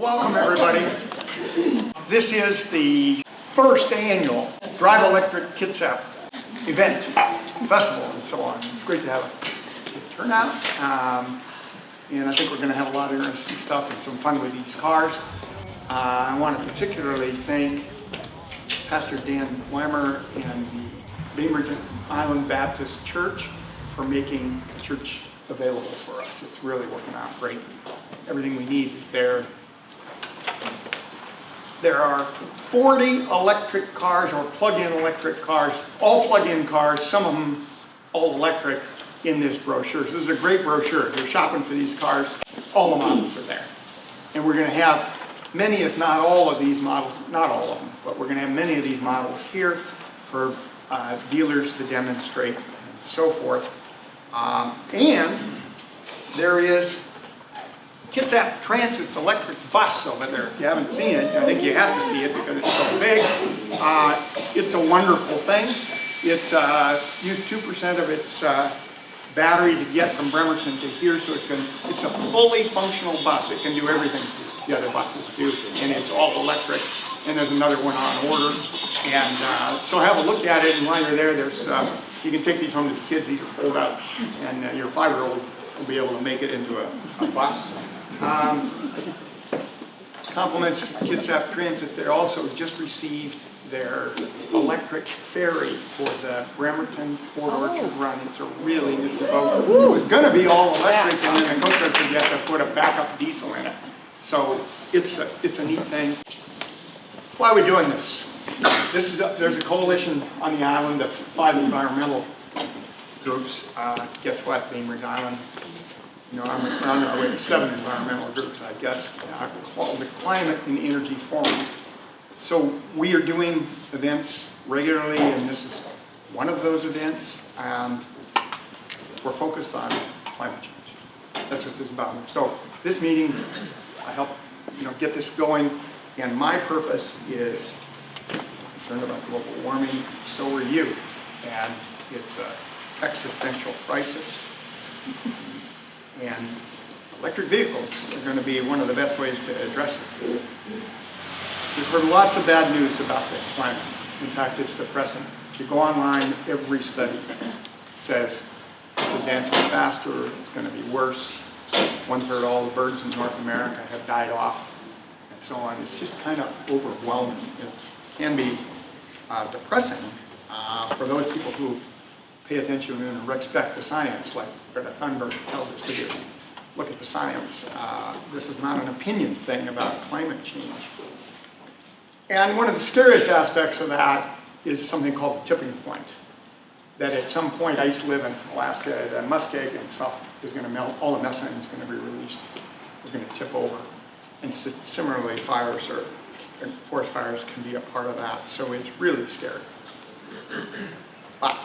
Welcome everybody. This is the first annual Drive Electric Kitsap event, festival, and so on. It's great to have a good turnout, and I think we're going to have a lot of interesting stuff and some fun with these cars. I want to particularly thank Pastor Dan Whammer and the Bainbridge Island Baptist Church for making the church available for us. It's really working out great. Everything we need is there. There are 40 electric cars or plug-in electric cars, all plug-in cars, some of them all electric, in this brochure. So this is a great brochure. If you're shopping for these cars, all the models are there. And we're going to have many, if not all of these models, not all of them, but we're going to have many of these models here for dealers to demonstrate and so forth. And there is Kitsap Transit's electric bus over there. If you haven't seen it, I think you have to see it because it's so big. It's a wonderful thing. It used 2% of its battery to get from Bremerton to here, so it's a fully functional bus. It can do everything the other buses do, and it's all electric. And there's another one on order. And so have a look at it, and while you're there, you can take these home to the kids. These are fold out, and your 5-year-old will be able to make it into a bus. Compliments to Kitsap Transit. They also just received their electric ferry for the Bremerton Port Orchard run. It's a really neat boat. It was going to be all electric, and then the Coast Guard said you have to put a backup diesel in it. So it's a neat thing. Why are we doing this? There's a coalition on the island of 5 environmental groups. Guess what? Bainbridge Island. We're on our way to 7 environmental groups, I guess, called the Climate and Energy Forum. So we are doing events regularly, and this is one of those events, and we're focused on climate change. That's what this is about. So this meeting, I help get this going, and my purpose is concerned about global warming. So are you, and it's an existential crisis. And electric vehicles are going to be one of the best ways to address it. We've heard lots of bad news about the climate. In fact, it's depressing. If you go online, every study says it's advancing faster, it's going to be worse. 1/3 all the birds in North America have died off, and so on. It's just kind of overwhelming. It can be depressing for those people who pay attention and respect the science, like Greta Thunberg tells us to do. Look at the science. This is not an opinion thing about climate change. And one of the scariest aspects of that is something called the tipping point. That at some point, I used to live in Alaska, the muskeg and stuff is going to melt, all the methane is going to be released. We're going to tip over. And similarly, forest fires can be a part of that. So it's really scary. But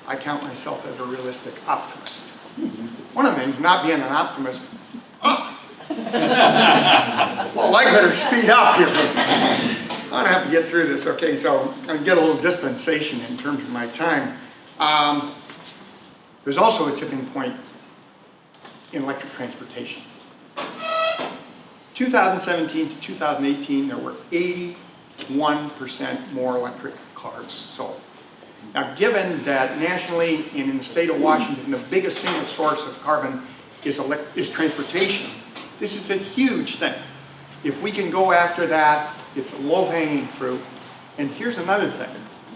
I count myself as a realistic optimist. One of the things, not being an optimist, well, I better speed up here. I'm gonna have to get through this. Okay, so I'm gonna get a little dispensation in terms of my time. There's also a tipping point in electric transportation. 2017 to 2018, there were 81% more electric cars sold. Now, given that nationally and in the state of Washington, the biggest single source of carbon is transportation, this is a huge thing. If we can go after that, it's a low-hanging fruit. And here's another thing.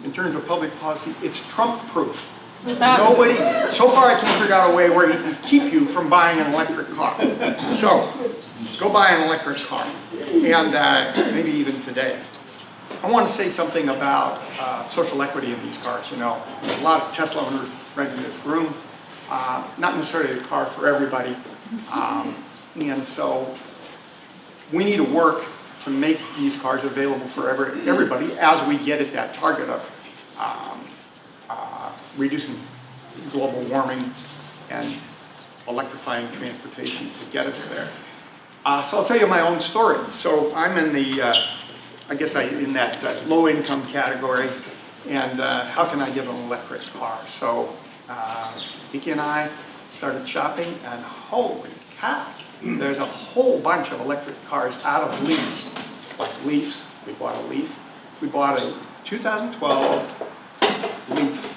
In terms of public policy, it's Trump-proof. Nobody, so far I can't figure out a way where he can keep you from buying an electric car. So, go buy an electric car. And maybe even today. I want to say something about social equity in these cars. There's a lot of Tesla owners right in this room. Not necessarily a car for everybody. And so we need to work to make these cars available for everybody as we get at that target of reducing global warming and electrifying transportation to get us there. So I'll tell you my own story. So I'm in the in that low-income category, and how can I get an electric car? So Vicky and I started shopping, and holy have. There's a whole bunch of electric cars out of lease, like Leafs. We bought a Leaf. We bought a 2012 Leaf,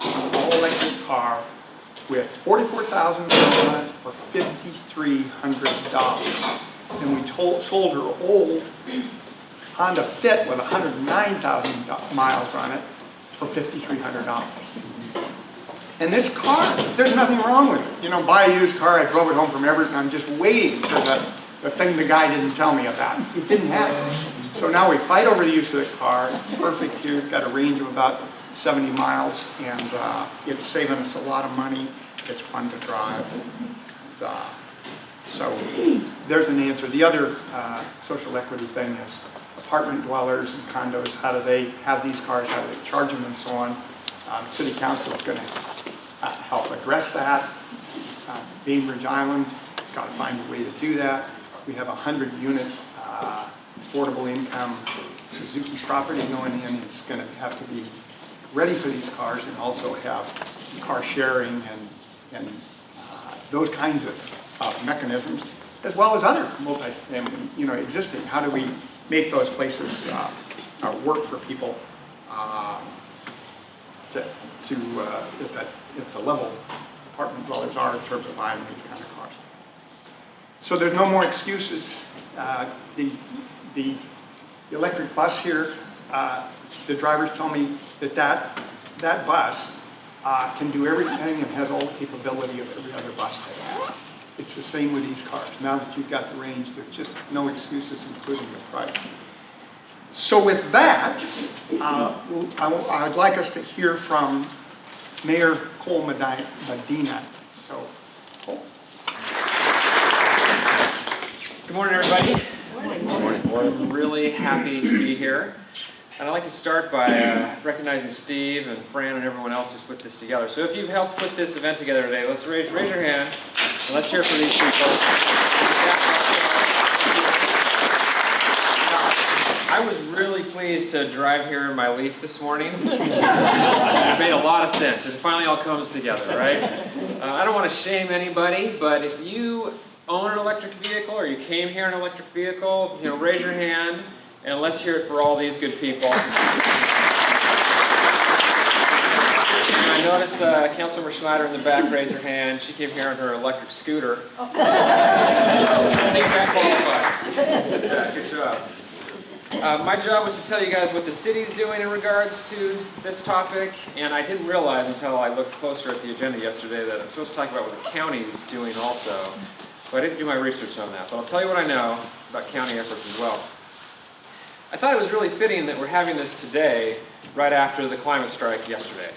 all-electric car with 44,000 miles on it for $5,300. And we sold her old Honda Fit with 109,000 miles on it for $5,300. And this car, there's nothing wrong with it. You know, buy a used car, I drove it home from Everett, and I'm just waiting for the thing the guy didn't tell me about. It didn't happen. So now we fight over the use of the car. It's perfect here. It's got a range of about 70 miles, and it's saving us a lot of money. It's fun to drive. So there's an answer. The other social equity thing is apartment dwellers and condos. How do they have these cars? How do they charge them and so on? City Council is going to help address that. Bainbridge Island has got to find a way to do that. We have a 100-unit affordable income Suzuki property going in. It's going to have to be ready for these cars and also have car sharing and those kinds of mechanisms, as well as other multi-family, existing. How do we make those places work for people at the level apartment dwellers are in terms of buying these kind of cars? So there's no more excuses. The electric bus here, the drivers tell me that bus can do everything and has all the capability of every other bus they have. It's the same with these cars. Now that you've got the range, there's just no excuses, including the price. So with that, I'd like us to hear from Mayor Cole Medina. So, Cole. Good morning, everybody. Good morning. I'm really happy to be here. And I'd like to start by recognizing Steve and Fran and everyone else who's put this together. So if you've helped put this event together today, let's raise your hand and let's hear for these people. I was really pleased to drive here in my Leaf this morning. It made a lot of sense. It finally all comes together, right? I don't want to shame anybody, but if you own an electric vehicle or you came here in an electric vehicle, raise your hand and let's hear it for all these good people. And I noticed Councilmember Schneider in the back raised her hand. She came here on her electric scooter. I think that qualifies. Yeah, good job. My job was to tell you guys what the city's doing in regards to this topic, and I didn't realize until I looked closer at the agenda yesterday that I'm supposed to talk about what the county's doing also. So I didn't do my research on that, but I'll tell you what I know about county efforts as well. I thought it was really fitting that we're having this today, right after the climate strike yesterday.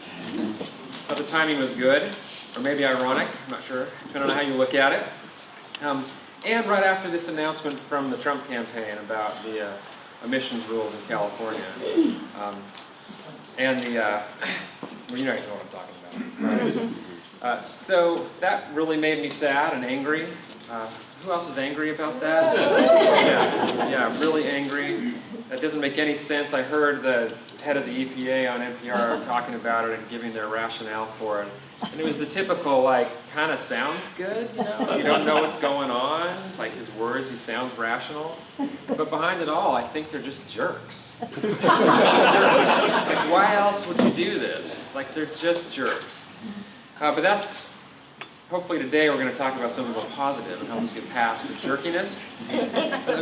But the timing was good, or maybe ironic, I'm not sure, depending on how you look at it. And right after this announcement from the Trump campaign about the emissions rules in California. And the, well, you know what I'm talking about. So that really made me sad and angry. Who else is angry about that? Yeah, really angry. That doesn't make any sense. I heard the head of the EPA on NPR talking about it and giving their rationale for it. And it was the typical, kind of sounds good, You don't know what's going on. Like his words, he sounds rational. But behind it all, I think they're just jerks. Why else would you do this? They're just jerks. But that's, hopefully today we're going to talk about something more positive and help us get past the jerkiness.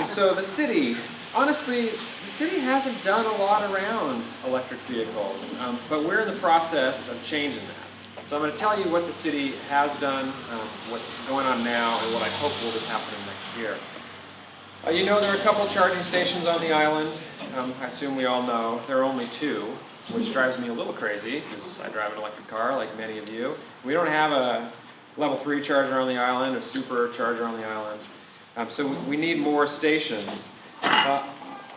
So the city, honestly, the city hasn't done a lot around electric vehicles, but we're in the process of changing that. So I'm going to tell you what the city has done, what's going on now, and what I hope will be happening next year. There are a couple charging stations on the island. I assume we all know. There are only 2, which drives me a little crazy because I drive an electric car like many of you. We don't have a level 3 charger on the island, a SuperCharger on the island. So we need more stations.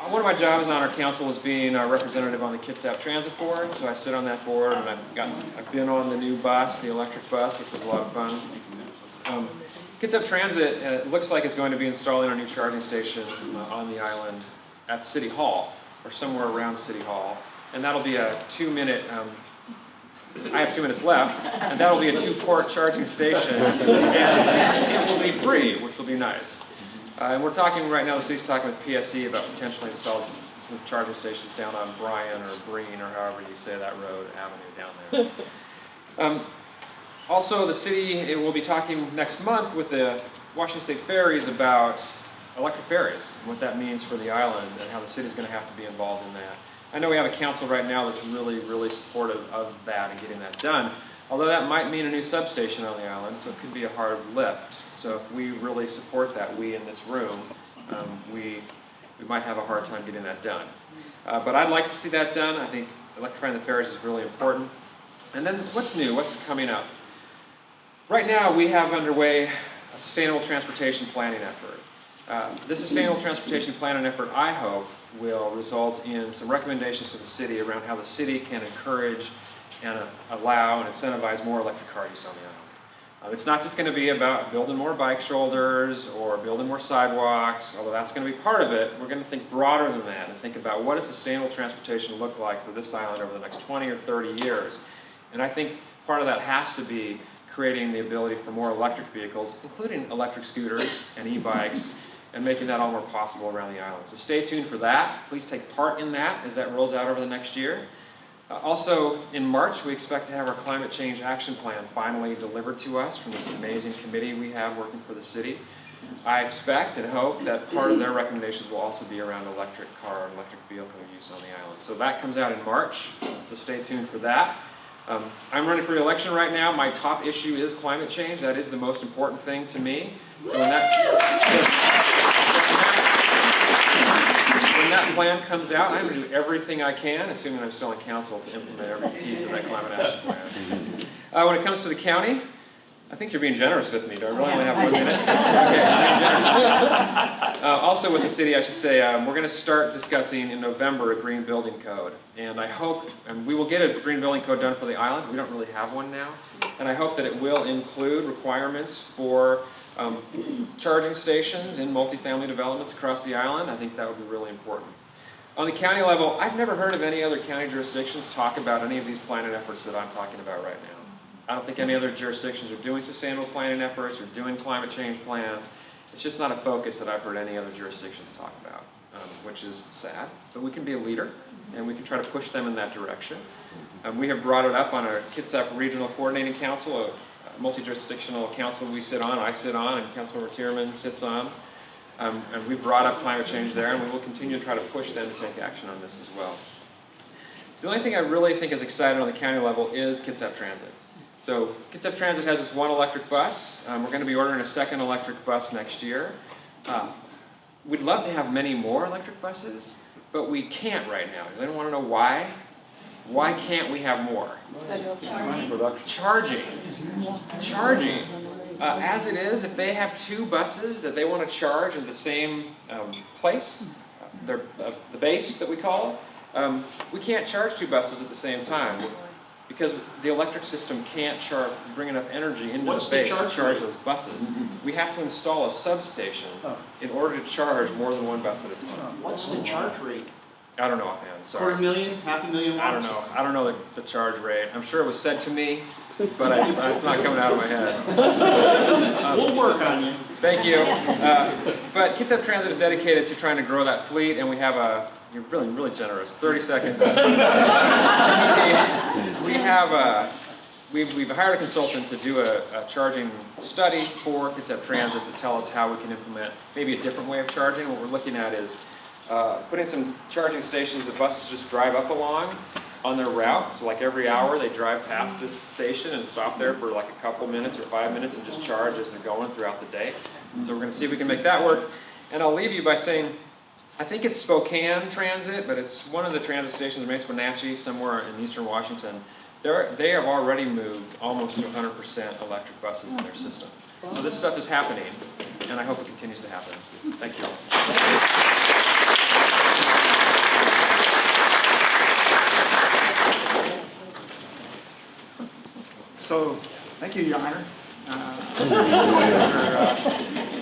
One of my jobs on our council is being a representative on the Kitsap Transit Board, so I sit on that board, and I've been on the new bus, the electric bus, which was a lot of fun. Kitsap Transit looks like it's going to be installing a new charging station on the island at City Hall, or somewhere around City Hall, and that'll be a 2-minute I have 2 minutes left, and that'll be a 2-port charging station, and it will be free, which will be nice. And we're talking right now, the city's talking with PSE about potentially installing some charging stations down on Bryan or Breen, or however you say that road, avenue down there. Also, the city will be talking next month with the Washington State Ferries about electric ferries, and what that means for the island, and how the city's going to have to be involved in that. I know we have a council right now that's really, really supportive of that and getting that done, although that might mean a new substation on the island, so it could be a hard lift. So if we really support that, we in this room, we might have a hard time getting that done. But I'd like to see that done. I think electrifying the ferries is really important. And then what's new? What's coming up? Right now we have underway a sustainable transportation planning effort. This sustainable transportation planning effort, I hope, will result in some recommendations to the city around how the city can encourage and allow and incentivize more electric car use on the island. It's not just going to be about building more bike shoulders or building more sidewalks, although that's going to be part of it. We're going to think broader than that and think about what does sustainable transportation look like for this island over the next 20 or 30 years. And I think part of that has to be creating the ability for more electric vehicles, including electric scooters and e-bikes, and making that all more possible around the island. So stay tuned for that. Please take part in that as that rolls out over the next year. Also, in March, we expect to have our climate change action plan finally delivered to us from this amazing committee we have working for the city. I expect and hope that part of their recommendations will also be around electric car and electric vehicle use on the island. So that comes out in March, so stay tuned for that. I'm running for re-election right now. My top issue is climate change. That is the most important thing to me. So when that plan comes out, I'm going to do everything I can, assuming I'm still in council, to implement every piece of that climate action plan. When it comes to the county, I think you're being generous with me. Do I really only have 1 minute? Okay, I'm being generous with you. Also with the city, I should say, we're going to start discussing in November a green building code. And I hope, and we will get a green building code done for the island. We don't really have one now. And I hope that it will include requirements for charging stations in multifamily developments across the island. I think that would be really important. On the county level, I've never heard of any other county jurisdictions talk about any of these planning efforts that I'm talking about right now. I don't think any other jurisdictions are doing sustainable planning efforts or doing climate change plans. It's just not a focus that I've heard any other jurisdictions talk about, which is sad. But we can be a leader, and we can try to push them in that direction. We have brought it up on our Kitsap Regional Coordinating Council, a multi-jurisdictional council we sit on, I sit on, and Councilmember Tierman sits on. And we brought up climate change there, and we will continue to try to push them to take action on this as well. So the only thing I really think is exciting on the county level is Kitsap Transit. So Kitsap Transit has this one electric bus. We're going to be ordering a second electric bus next year. We'd love to have many more electric buses, but we can't right now. Does anyone want to know why? Why can't we have more? Charging. As it is, if they have 2 buses that they want to charge in the same place, the base that we call it, we can't charge 2 buses at the same time because the electric system can't bring enough energy into the base to charge those buses. We have to install a substation in order to charge more than 1 bus at a time. What's the charge rate? I don't know offhand, sorry. $250,000, $500,000 watts? I don't know the charge rate. I'm sure it was said to me, but it's not coming out of my head. We'll work on you. Thank you. But Kitsap Transit is dedicated to trying to grow that fleet, and we have you're really, really generous, 30 seconds. We've hired a consultant to do a charging study for Kitsap Transit to tell us how we can implement maybe a different way of charging. What we're looking at is putting some charging stations that buses just drive up along on their route. So like every hour they drive past this station and stop there for like a couple minutes or 5 minutes and just charge as they're going throughout the day. So we're going to see if we can make that work. And I'll leave you by saying, I think it's Spokane Transit, but it's one of the transit stations, maybe it's Wenatchee, somewhere in eastern Washington. They have already moved almost to 100% electric buses in their system. So this stuff is happening, and I hope it continues to happen. Thank you all. So, thank you, Your Honor, for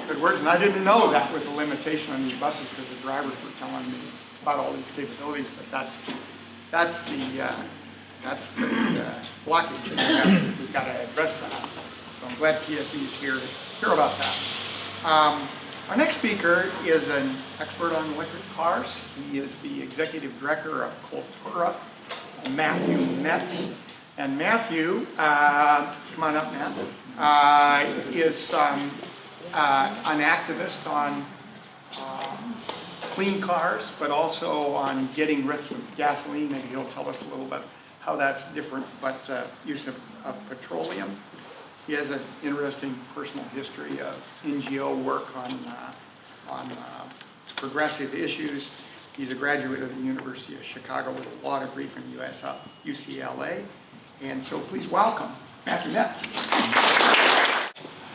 good words. And I didn't know that was a limitation on these buses because the drivers were telling me about all these capabilities. But that's the blockage. And we've got to address that. So I'm glad PSE is here to hear about that. Our next speaker is an expert on electric cars. He is the executive director of Cultura, Matthew Metz. And Matthew, come on up, Matt, is an activist on clean cars, but also on getting rid of gasoline. Maybe he'll tell us a little bit how that's different, but use of petroleum. He has an interesting personal history of NGO work on progressive issues. He's a graduate of the University of Chicago with a law degree from UCLA. And so please welcome Matthew Metz.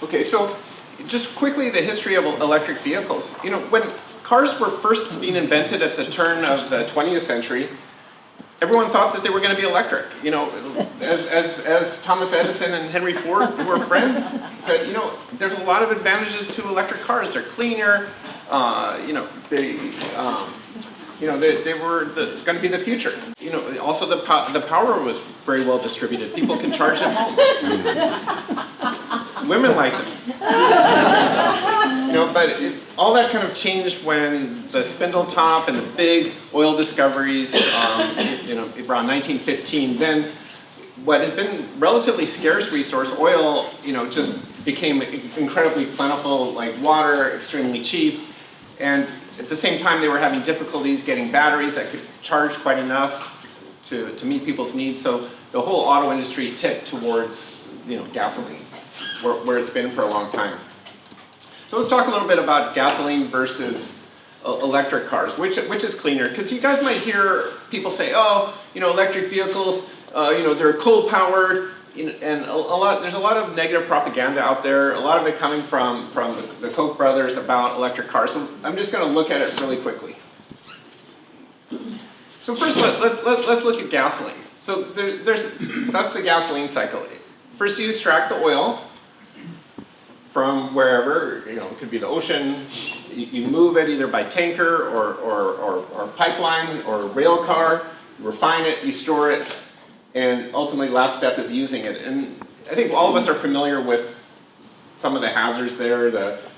Okay, so just quickly the history of electric vehicles. You know, when cars were first being invented at the turn of the 20th century, everyone thought that they were going to be electric. You know, as Thomas Edison and Henry Ford, who were friends, said, you know, there's a lot of advantages to electric cars. They're cleaner. You know, they were going to be the future. You know, also the power was very well distributed. People can charge at home. Women liked them. You know, but all that kind of changed when the spindle top and the big oil discoveries, you know, around 1915. Then what had been relatively scarce resource, oil, you know, just became incredibly plentiful, like water, extremely cheap. And at the same time, they were having difficulties getting batteries that could charge quite enough to meet people's needs. So the whole auto industry tipped towards, you know, gasoline, where it's been for a long time. So let's talk a little bit about gasoline versus electric cars, which is cleaner. Because you guys might hear people say, oh, you know, electric vehicles, you know, they're coal-powered, and there's a lot of negative propaganda out there, a lot of it coming from the Koch brothers about electric cars. So I'm just going to look at it really quickly. So first, let's look at gasoline. So that's the gasoline cycle. First, you extract the oil from wherever, you know, it could be the ocean. You move it either by tanker or pipeline or rail car. You refine it, you store it, and ultimately, last step is using it. And I think all of us are familiar with some of the hazards there.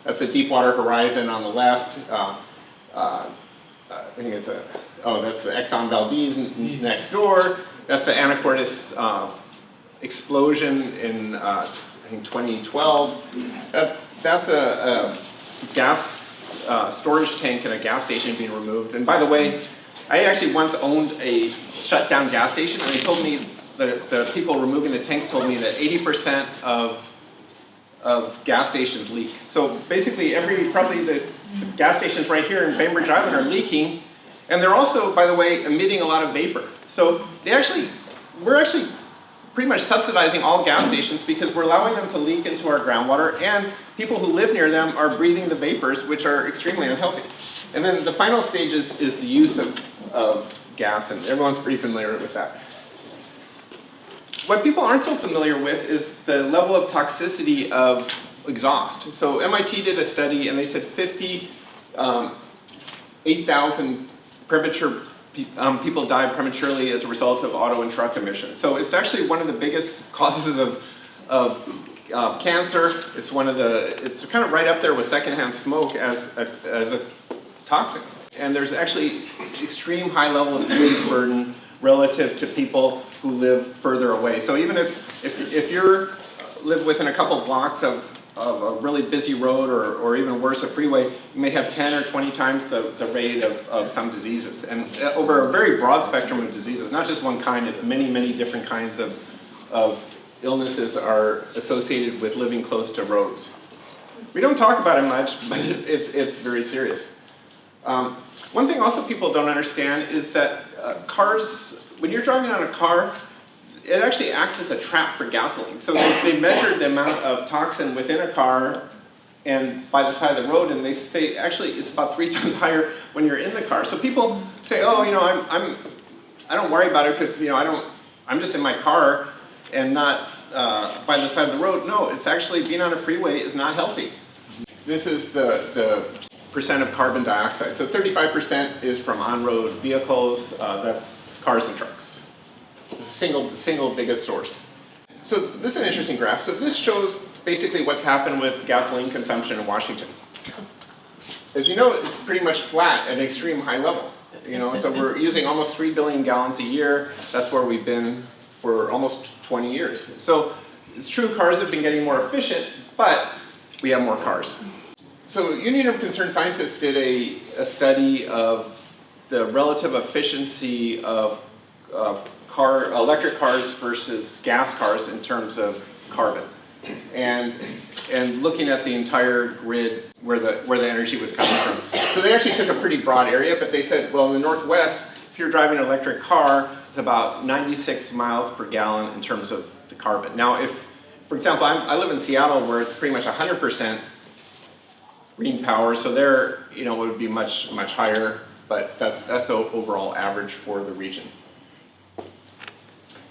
That's the Deepwater Horizon on the left. I think it's that's the Exxon Valdez next door. That's the Anacortes explosion in I think 2012. That's a gas storage tank at a gas station being removed. And by the way, I actually once owned a shut down gas station, and they told me, the people removing the tanks told me that 80% of gas stations leak. So basically probably the gas stations right here in Bainbridge Island are leaking, and they're also, by the way, emitting a lot of vapor. So we're actually pretty much subsidizing all gas stations because we're allowing them to leak into our groundwater, and people who live near them are breathing the vapors, which are extremely unhealthy. And then the final stage is the use of gas, and everyone's pretty familiar with that. What people aren't so familiar with is the level of toxicity of exhaust. So MIT did a study, and they said 8,000 premature people died prematurely as a result of auto and truck emissions. So it's actually one of the biggest causes of cancer. It's kind of right up there with secondhand smoke as a toxic. And there's actually extreme high level of disease burden relative to people who live further away. So even if you live within a couple blocks of a really busy road or even worse, a freeway, you may have 10 or 20 times the rate of some diseases. And over a very broad spectrum of diseases, not just one kind, it's many, many different kinds of illnesses are associated with living close to roads. We don't talk about it much, but it's very serious. One thing also people don't understand is that cars, when you're driving on a car, it actually acts as a trap for gasoline. So they measured the amount of toxin within a car and by the side of the road, and they say actually it's about 3 times higher when you're in the car. So people say, oh, you know, I don't worry about it because, you know, I'm just in my car and not by the side of the road. No, it's actually being on a freeway is not healthy. This is the percent of carbon dioxide. So 35% is from on-road vehicles. That's cars and trucks. single biggest source. So this is an interesting graph. So this shows basically what's happened with gasoline consumption in Washington. As you know, it's pretty much flat at an extreme high level. So we're using almost 3 billion gallons a year. That's where we've been for almost 20 years. So it's true, cars have been getting more efficient, but we have more cars. So Union of Concerned Scientists did a study of the relative efficiency of electric cars versus gas cars in terms of carbon, and looking at the entire grid where the energy was coming from. So they actually took a pretty broad area, but they said, well, in the Northwest, if you're driving an electric car, it's about 96 miles per gallon in terms of the carbon. Now, if, for example, I live in Seattle where it's pretty much 100% green power, so there, it would be much higher, but that's the overall average for the region.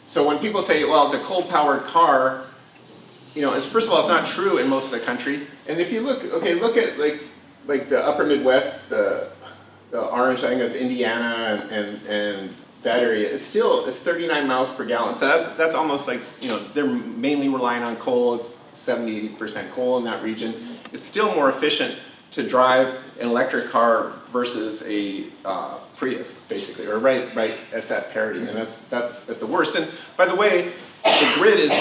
So when people say, well, it's a coal-powered car, first of all, it's not true in most of the country. And if you look at like the upper Midwest, the orange, I think that's Indiana and that area, it's 39 miles per gallon. So that's almost like, they're mainly relying on coal. It's 70-80% coal in that region. It's still more efficient to drive an electric car versus a Prius, basically, or right at that parity, and that's at the worst. And by the way, the grid is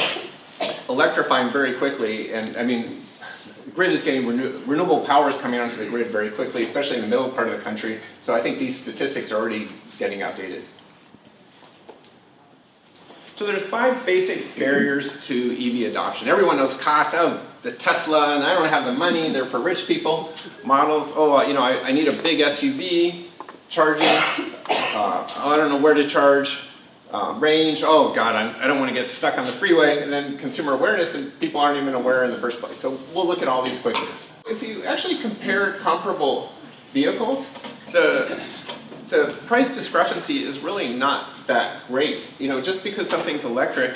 electrifying very quickly, and I mean, the grid is getting renewable power is coming onto the grid very quickly, especially in the middle part of the country. So I think these statistics are already getting outdated. So there's 5 basic barriers to EV adoption. Everyone knows cost. Oh, the Tesla, and I don't have the money. They're for rich people. Models. Oh, I need a big SUV. Charging. I don't know where to charge. Range. Oh God, I don't want to get stuck on the freeway. And then consumer awareness, and people aren't even aware in the first place. So we'll look at all these quickly. If you actually compare comparable vehicles, the price discrepancy is really not that great. Just because something's electric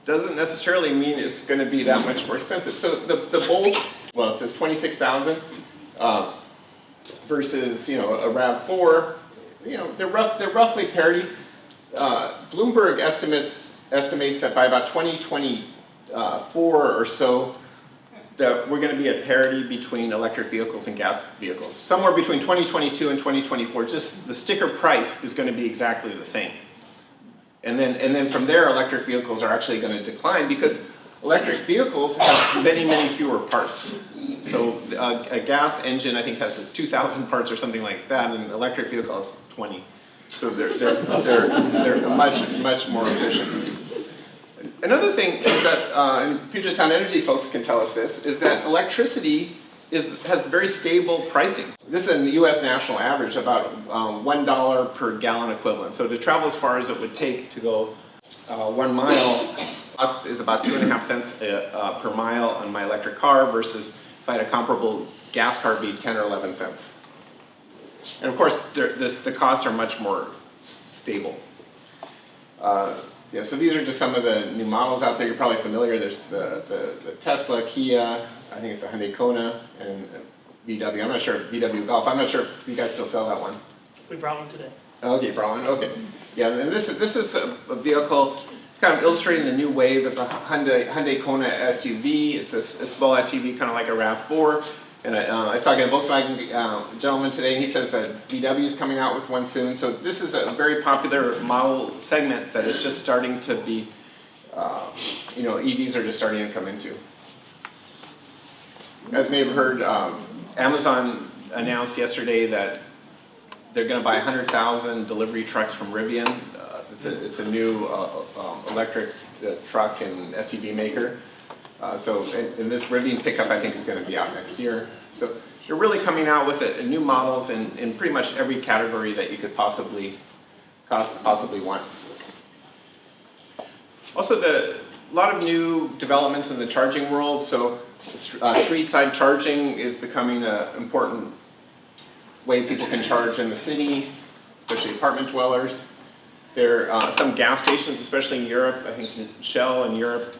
doesn't necessarily mean it's going to be that much more expensive. So the Bolt, well, it says $26,000 versus a RAV4. They're roughly parity. Bloomberg estimates that by about 2024 or so, that we're going to be at parity between electric vehicles and gas vehicles. Somewhere between 2022 and 2024, just the sticker price is going to be exactly the same. And then from there, electric vehicles are actually going to decline because electric vehicles have many fewer parts. So a gas engine, I think, has 2,000 parts or something like that, and an electric vehicle has 20. So they're much more efficient. Another thing is that, and Puget Sound Energy folks can tell us this, is that electricity has very stable pricing. This is a U.S. national average, about $1 per gallon equivalent. So to travel as far as it would take to go 1 mile, cost is about 2.5 cents per mile on my electric car versus if I had a comparable gas car, it'd be 10 or 11 cents. And of course, the costs are much more stable. So these are just some of the new models out there. You're probably familiar. There's the Tesla, Kia, I think it's a Hyundai Kona, and VW. I'm not sure, VW Golf. I'm not sure if you guys still sell that one. We brought one today. Okay, brought one. Okay. Yeah, and this is a vehicle kind of illustrating the new wave. It's a Hyundai Kona SUV. It's a small SUV, kind of like a RAV4. And I was talking to a Volkswagen gentleman today, and he says that VW is coming out with one soon. So this is a very popular model segment that is just starting to be, EVs are just starting to come into. You guys may have heard Amazon announced yesterday that they're going to buy 100,000 delivery trucks from Rivian. It's a new electric truck and SUV maker. And this Rivian pickup, I think, is going to be out next year. So they're really coming out with new models in pretty much every category that you could possibly want. Also, a lot of new developments in the charging world. So street side charging is becoming an important way people can charge in the city, especially apartment dwellers. There are some gas stations, especially in Europe. I think Shell in Europe,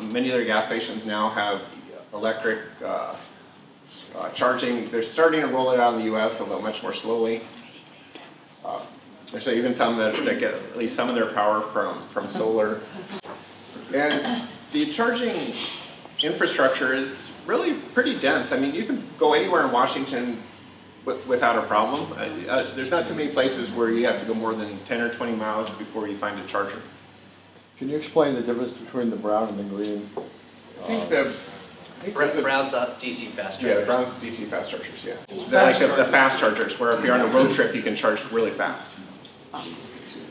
many of their gas stations now have electric charging. They're starting to roll it out in the US, although much more slowly. There's even some that get at least some of their power from solar. And the charging infrastructure is really pretty dense. I mean, you can go anywhere in Washington without a problem. There's not too many places where you have to go more than 10 or 20 miles before you find a charger. Can you explain the difference between the brown and the green? I think Brown's DC fast chargers. yeah, Brown's DC fast chargers, yeah. They're like the fast chargers, where if you're on a road trip, you can charge really fast.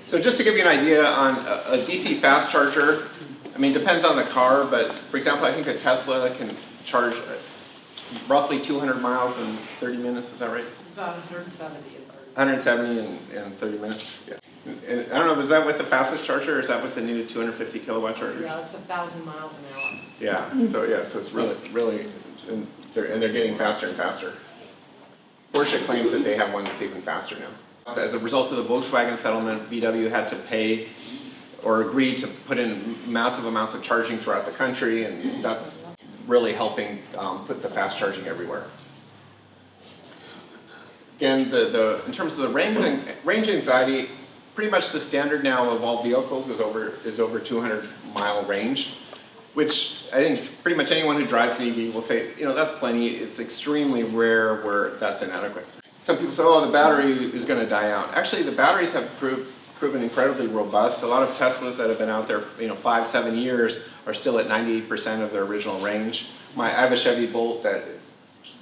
So just to give you an idea on a DC fast charger, I mean, depends on the car, but for example, I think a Tesla can charge roughly 200 miles in 30 minutes, is that right? About 170 in 170 in 30 minutes, yeah. And I don't know, is that with the fastest charger, or is that with the new 250 kilowatt chargers? Yeah, it's 1,000 miles an hour. Yeah, so it's really, and they're getting faster and faster. Porsche claims that they have one that's even faster now. As a result of the Volkswagen settlement, VW had to pay or agree to put in massive amounts of charging throughout the country, and that's really helping put the fast charging everywhere. Again, in terms of the range anxiety, pretty much the standard now of all vehicles is over 200 mile range, which I think pretty much anyone who drives an EV will say, you know, that's plenty. It's extremely rare where that's inadequate. Some people say, oh, the battery is going to die out. Actually, the batteries have proven incredibly robust. A lot of Teslas that have been out there, 5-7 years are still at 98% of their original range. I have a Chevy Bolt that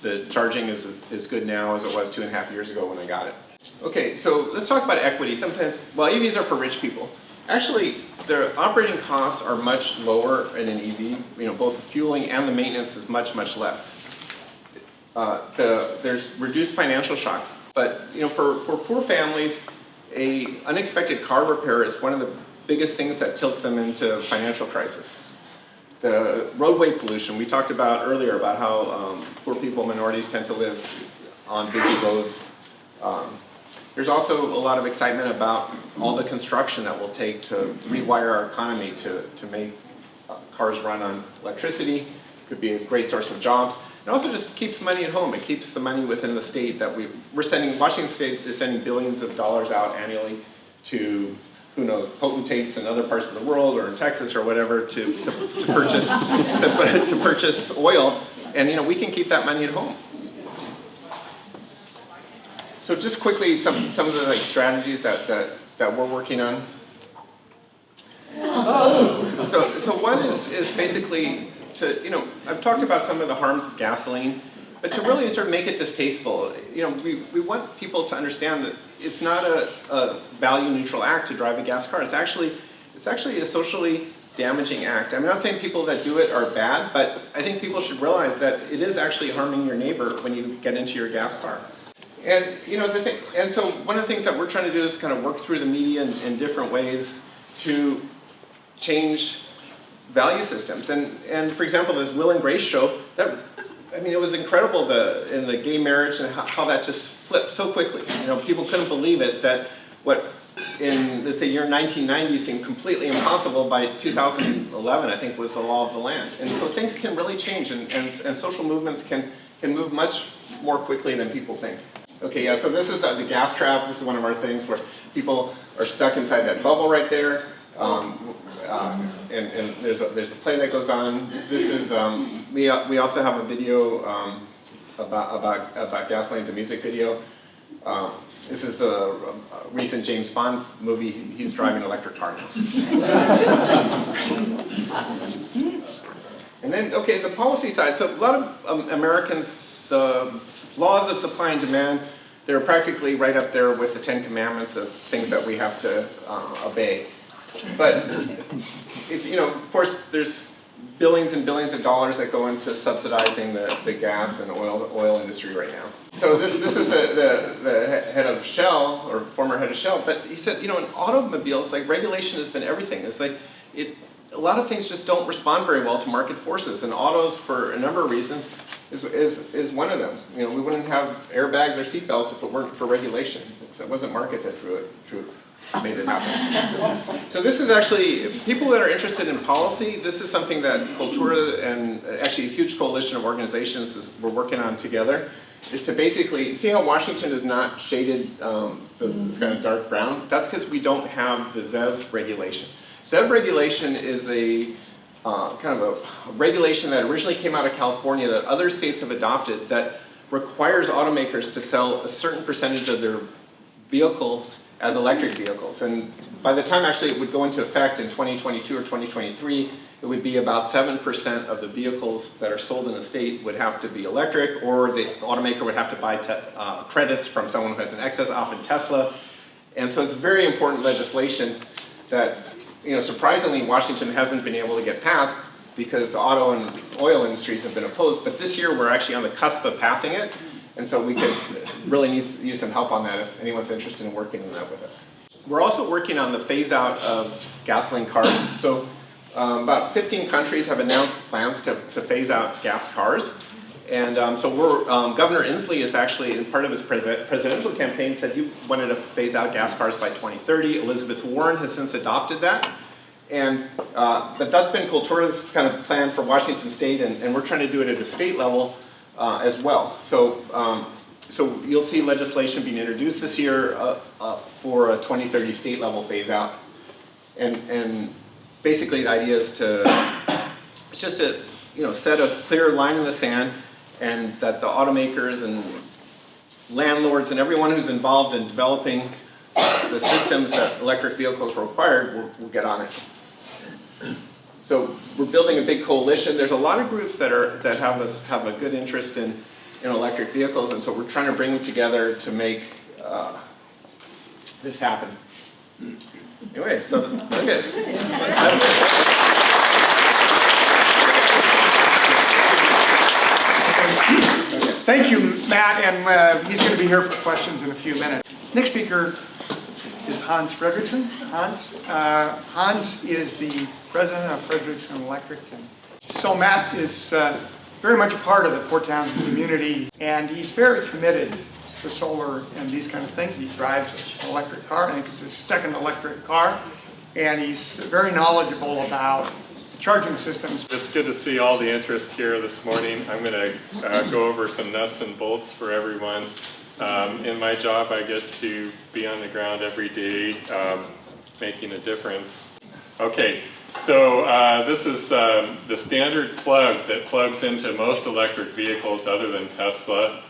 the charging is as good now as it was 2.5 years ago when I got it. Okay, so let's talk about equity. Sometimes, well, EVs are for rich people. Actually, their operating costs are much lower in an EV. Both the fueling and the maintenance is much, much less. There's reduced financial shocks, but for poor families, a unexpected car repair is one of the biggest things that tilts them into financial crisis. The roadway pollution, we talked about earlier about how poor people, minorities tend to live on busy roads. There's also a lot of excitement about all the construction that will take to rewire our economy to make cars run on electricity. Could be a great source of jobs. It also just keeps money at home. It keeps the money within the state that we're sending. Washington State is sending billions of dollars out annually to, who knows, potentates in other parts of the world or in Texas or whatever to purchase to purchase oil, and we can keep that money at home. So just quickly, some of the strategies that we're working on. So one is basically to, I've talked about some of the harms of gasoline, but to really sort of make it distasteful. We want people to understand that it's not a value neutral act to drive a gas car. It's actually a socially damaging act. I'm not saying people that do it are bad, but I think people should realize that it is actually harming your neighbor when you get into your gas car. And and so one of the things that we're trying to do is kind of work through the media in different ways to change value systems. And for example, this Will and Grace show, it was incredible in the gay marriage and how that just flipped so quickly. People couldn't believe it that what in, let's say, year 1990 seemed completely impossible by 2011, I think, was the law of the land. And so things can really change, and social movements can move much more quickly than people think. Okay, yeah, so this is the gas trap. This is one of our things where people are stuck inside that bubble right there. And there's a play that goes on. This is we also have a video about gasoline. It's a music video. This is the recent James Bond movie. He's driving an electric car now. And then, okay, the policy side. So a lot of Americans, the laws of supply and demand, they're practically right up there with the 10 Commandments of things that we have to obey. But if of course, there's billions and billions of dollars that go into subsidizing the gas and oil industry right now. So this is the head of Shell, or former head of Shell, but he said, in automobiles, like, regulation has been everything. It's like a lot of things just don't respond very well to market forces, and autos, for a number of reasons, is one of them. We wouldn't have airbags or seatbelts if it weren't for regulation. It wasn't market that drew it. made it happen. So this is actually, people that are interested in policy, this is something that Cultura and actually a huge coalition of organizations we're working on together, is to basically, see how Washington is not shaded, it's kind of dark brown? That's because we don't have the ZEV regulation. ZEV regulation is a kind of a regulation that originally came out of California that other states have adopted that requires automakers to sell a certain percentage of their vehicles as electric vehicles. And by the time actually it would go into effect in 2022 or 2023, it would be about 7% of the vehicles that are sold in the state would have to be electric, or the automaker would have to buy credits from someone who has an excess, often Tesla. And so it's very important legislation that, surprisingly, Washington hasn't been able to get passed because the auto and oil industries have been opposed. But this year we're actually on the cusp of passing it. And so we could really use some help on that if anyone's interested in working on that with us. We're also working on the phase out of gasoline cars. So about 15 countries have announced plans to phase out gas cars. And so Governor Inslee is actually, in part of his presidential campaign, said he wanted to phase out gas cars by 2030. Elizabeth Warren has since adopted that. And but that's been Cultura's kind of plan for Washington State, and we're trying to do it at a state level as well. So, so you'll see legislation being introduced this year for a 2030 state level phase out. And basically the idea is it's just to set a clear line in the sand, and that the automakers and landlords and everyone who's involved in developing the systems that electric vehicles require will get on it. So we're building a big coalition. There's a lot of groups that have a good interest in electric vehicles, and so we're trying to bring them together to make this happen. Anyway, so look at it. Thank you, Matt, and he's going to be here for questions in a few minutes. Next speaker is Hans Fredrickson. Hans is the president of Fredrickson Electric. So Matt is very much a part of the Port Townsend community, and he's very committed to solar and these kind of things. He drives an electric car. I think it's his second electric car, and he's very knowledgeable about charging systems. It's good to see all the interest here this morning. I'm going to go over some nuts and bolts for everyone. In my job, I get to be on the ground every day, making a difference. Okay, so this is the standard plug that plugs into most electric vehicles other than Tesla,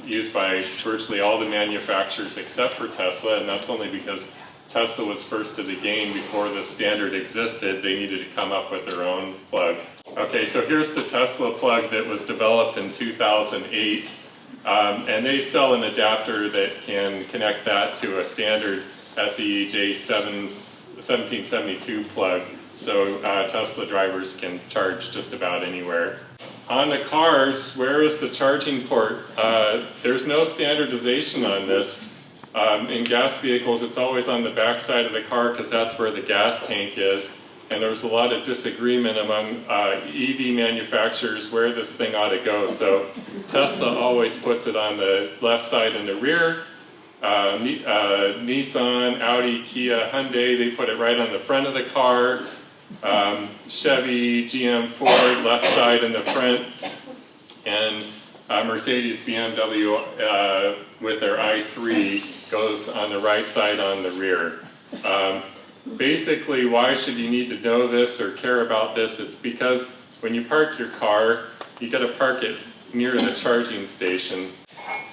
used by virtually all the manufacturers except for Tesla, and that's only because Tesla was first to the game. Before the standard existed, they needed to come up with their own plug. Okay, so here's the Tesla plug that was developed in 2008. And they sell an adapter that can connect that to a standard SAE J1772 plug, so Tesla drivers can charge just about anywhere. On the cars, where is the charging port? There's no standardization on this. In gas vehicles, it's always on the back side of the car because that's where the gas tank is. And there's a lot of disagreement among EV manufacturers where this thing ought to go. So Tesla always puts it on the left side in the rear. Nissan, Audi, Kia, Hyundai, they put it right on the front of the car. Chevy, GM, Ford, left side in the front. And Mercedes, BMW with their i3 goes on the right side on the rear. Basically, why should you need to know this or care about this? It's because when you park your car, you got to park it near the charging station.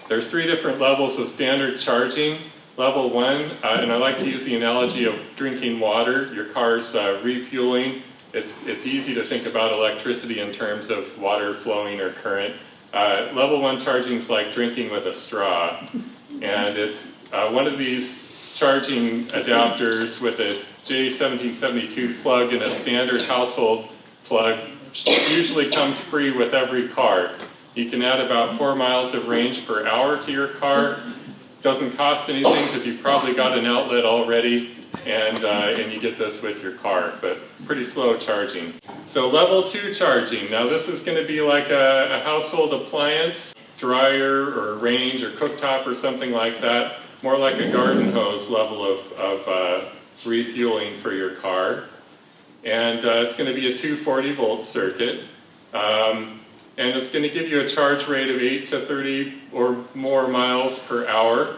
There's 3 different levels of standard charging. Level 1, and I like to use the analogy of drinking water. Your car's refueling. It's easy to think about electricity in terms of water flowing or current. Level 1 charging is like drinking with a straw. And it's one of these charging adapters with a J1772 plug and a standard household plug usually comes free with every car. You can add about 4 miles of range per hour to your car. Doesn't cost anything because you've probably got an outlet already, and you get this with your car, but pretty slow charging. So level 2 charging. Now this is going to be like a household appliance, dryer or range or cooktop or something like that. more like a garden hose level of refueling for your car. And it's going to be a 240 volt circuit. And it's going to give you a charge rate of 8 to 30 or more miles per hour.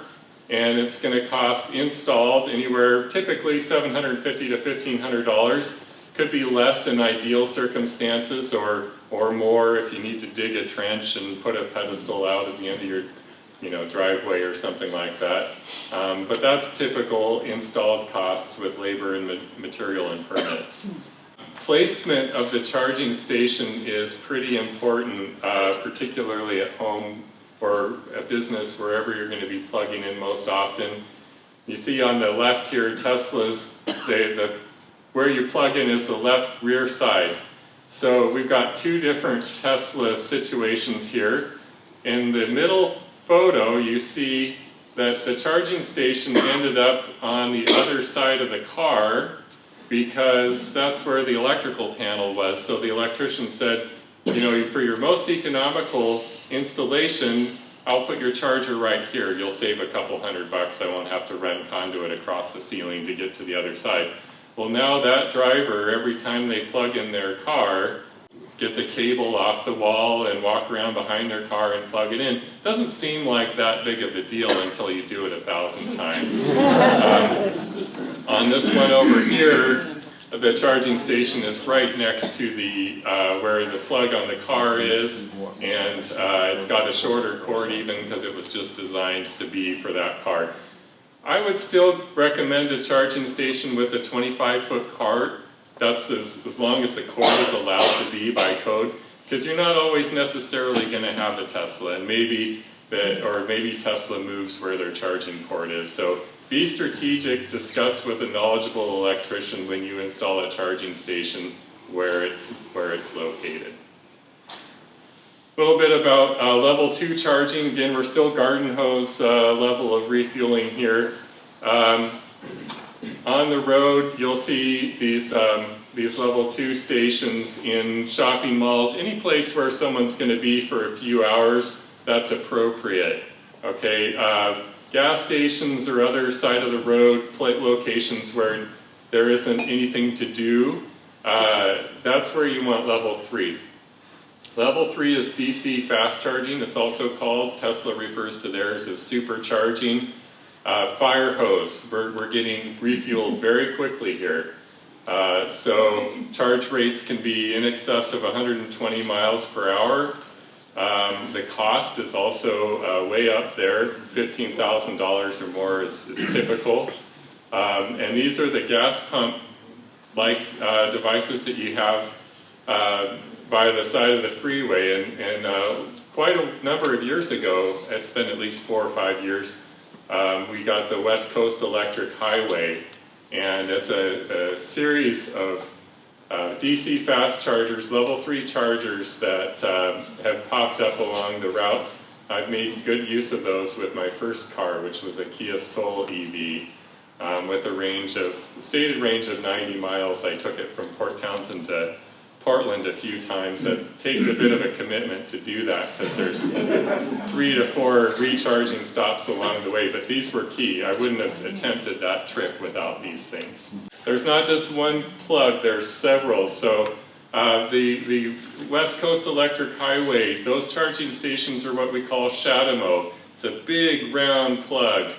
And it's going to cost installed anywhere, typically $750 to $1,500. Could be less in ideal circumstances, or more if you need to dig a trench and put a pedestal out at the end of your driveway or something like that. But that's typical installed costs with labor and material and permits. Placement of the charging station is pretty important, particularly at home or a business, wherever you're going to be plugging in most often. You see on the left here, Tesla's, where you plug in is the left rear side. So we've got two different Tesla situations here. In the middle photo, you see that the charging station ended up on the other side of the car because that's where the electrical panel was. So the electrician said, for your most economical installation, I'll put your charger right here. You'll save a couple $100. I won't have to run conduit across the ceiling to get to the other side. Well, now that driver, every time they plug in their car, get the cable off the wall and walk around behind their car and plug it in. Doesn't seem like that big of a deal until you do it 1,000 times. On this one over here, the charging station is right next to the where the plug on the car is, and it's got a shorter cord even because it was just designed to be for that car. I would still recommend a charging station with a 25-foot cart. That's as long as the cord is allowed to be by code, because you're not always necessarily going to have a Tesla, and maybe Tesla moves where their charging cord is. So be strategic, discuss with a knowledgeable electrician when you install a charging station where it's located. A little bit about level 2 charging. Again, we're still garden hose level of refueling here. On the road, you'll see these level 2 stations in shopping malls. Any place where someone's going to be for a few hours, that's appropriate. Okay, gas stations or other side of the road locations where there isn't anything to do, that's where you want level 3. Level 3 is DC fast charging. It's also called, Tesla refers to theirs as supercharging. Fire hose, we're getting refueled very quickly here. So charge rates can be in excess of 120 miles per hour. The cost is also way up there. $15,000 or more is typical. And these are the gas pump-like devices that you have by the side of the freeway. And quite a number of years ago, it's been at least 4 or 5 years, we got the West Coast Electric Highway. And it's a series of DC fast chargers, level 3 chargers that have popped up along the routes. I've made good use of those with my first car, which was a Kia Soul EV, with a stated range of 90 miles. I took it from Port Townsend to Portland a few times. It takes a bit of a commitment to do that because there's 3 to 4 recharging stops along the way, but these were key. I wouldn't have attempted that trip without these things. There's not just one plug, there's several. So the West Coast Electric Highway, those charging stations are what we call CHAdeMO. It's a big round plug,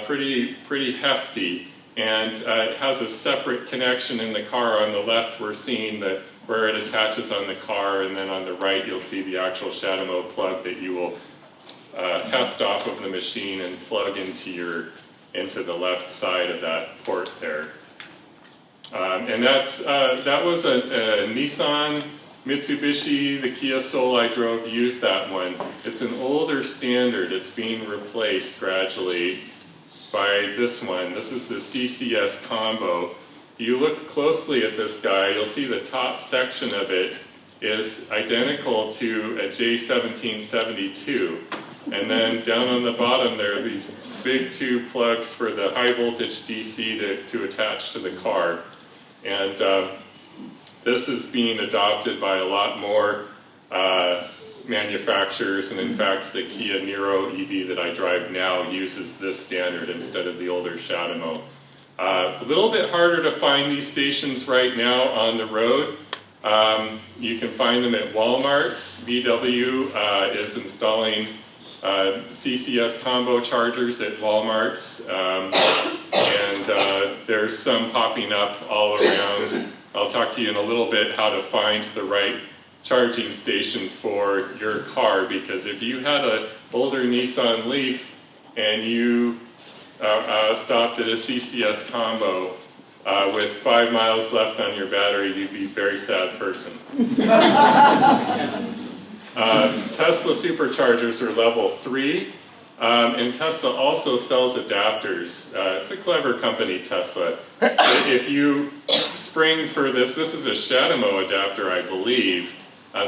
pretty hefty, and it has a separate connection in the car. On the left we're seeing where it attaches on the car, and then on the right you'll see the actual CHAdeMO plug that you will heft off of the machine and plug into the left side of that port there. And that was a Nissan, Mitsubishi, the Kia Soul I drove used that one. It's an older standard. It's being replaced gradually by this one. This is the CCS Combo. If you look closely at this guy, you'll see the top section of it is identical to a J1772. And then down on the bottom there are these big 2 plugs for the high voltage DC to attach to the car. And this is being adopted by a lot more manufacturers, and in fact the Kia Niro EV that I drive now uses this standard instead of the older CHAdeMO. A little bit harder to find these stations right now on the road. You can find them at Walmart's. VW is installing CCS combo chargers at Walmart's, and there's some popping up all around. I'll talk to you in a little bit how to find the right charging station for your car, because if you had an older Nissan Leaf and you stopped at a CCS combo with 5 miles left on your battery, you'd be a very sad person. Tesla SuperChargers are level 3, and Tesla also sells adapters. It's a clever company, Tesla. If you spring for this is a CHAdeMO adapter, I believe.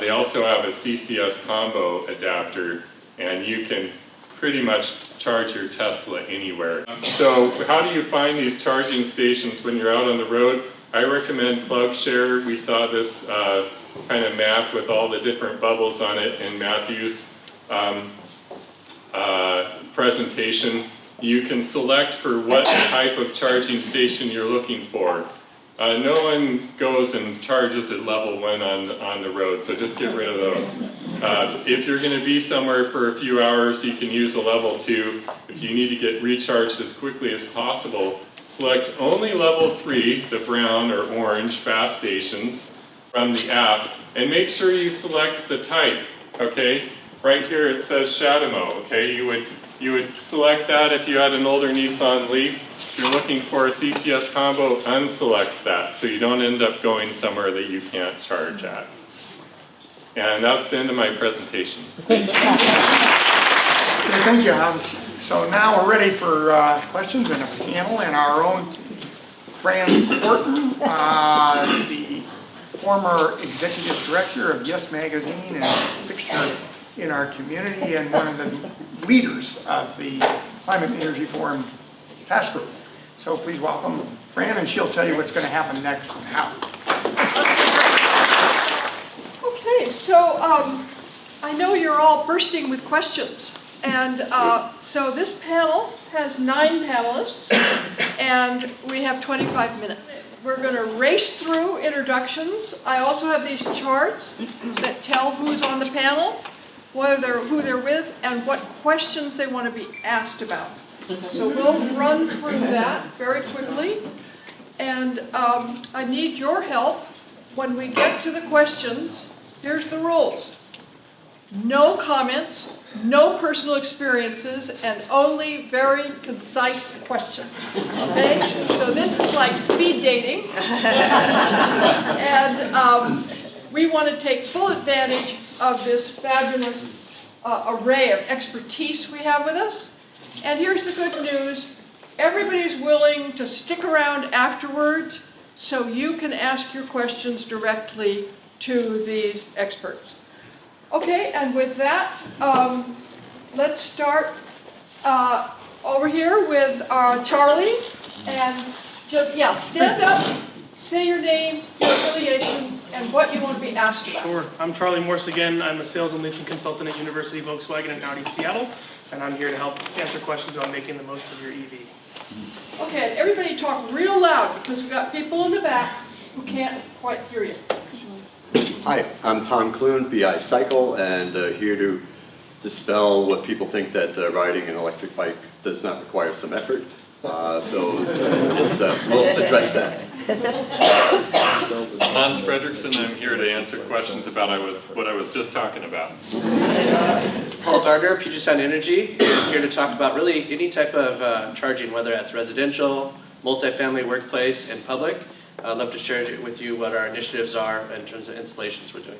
They also have a CCS combo adapter, and you can pretty much charge your Tesla anywhere. So how do you find these charging stations when you're out on the road? I recommend PlugShare. We saw this kind of map with all the different bubbles on it in Matthew's presentation. You can select for what type of charging station you're looking for. No one goes and charges at level 1 on the road, so just get rid of those. If you're going to be somewhere for a few hours, you can use a level 2. If you need to get recharged as quickly as possible, select only level 3, the brown or orange fast stations from the app, and make sure you select the type, okay? Right here it says CHAdeMO, okay? You would select that if you had an older Nissan Leaf. If you're looking for a CCS combo, unselect that, so you don't end up going somewhere that you can't charge at. And that's the end of my presentation. Okay, thank you, Hans. So now we're ready for questions in a panel, and our own Fran Horton, the former executive director of Yes Magazine and a fixture in our community and one of the leaders of the Climate and Energy Forum Task Group. So please welcome Fran, and she'll tell you what's going to happen next and how. Okay, so I know you're all bursting with questions, and so this panel has 9 panelists, and we have 25 minutes. We're going to race through introductions. I also have these charts that tell who's on the panel, who they're with, and what questions they want to be asked about. So we'll run through that very quickly, and I need your help when we get to the questions. Here's the rules. No comments, no personal experiences, and only very concise questions. Okay? So this is like speed dating. And we want to take full advantage of this fabulous array of expertise we have with us. And here's the good news. Everybody's willing to stick around afterwards so you can ask your questions directly to these experts. Okay, and with that, let's start over here with Charlie. And just, stand up, say your name, your affiliation, and what you want to be asked about. Sure. I'm Charlie Morse again. I'm a sales and leasing consultant at University Volkswagen in Audi, Seattle, and I'm here to help answer questions about making the most of your EV. Okay, everybody talk real loud because we've got people in the back who can't quite hear you. Hi, I'm Tom Clune, BI Cycle, and here to dispel what people think that riding an electric bike does not require some effort. So we'll address that. Hans Fredrickson, I'm here to answer questions about what I was just talking about. Paul Gardner, Puget Sound Energy, and here to talk about really any type of charging, whether that's residential, multifamily, workplace, and public. I'd love to share with you what our initiatives are in terms of installations we're doing.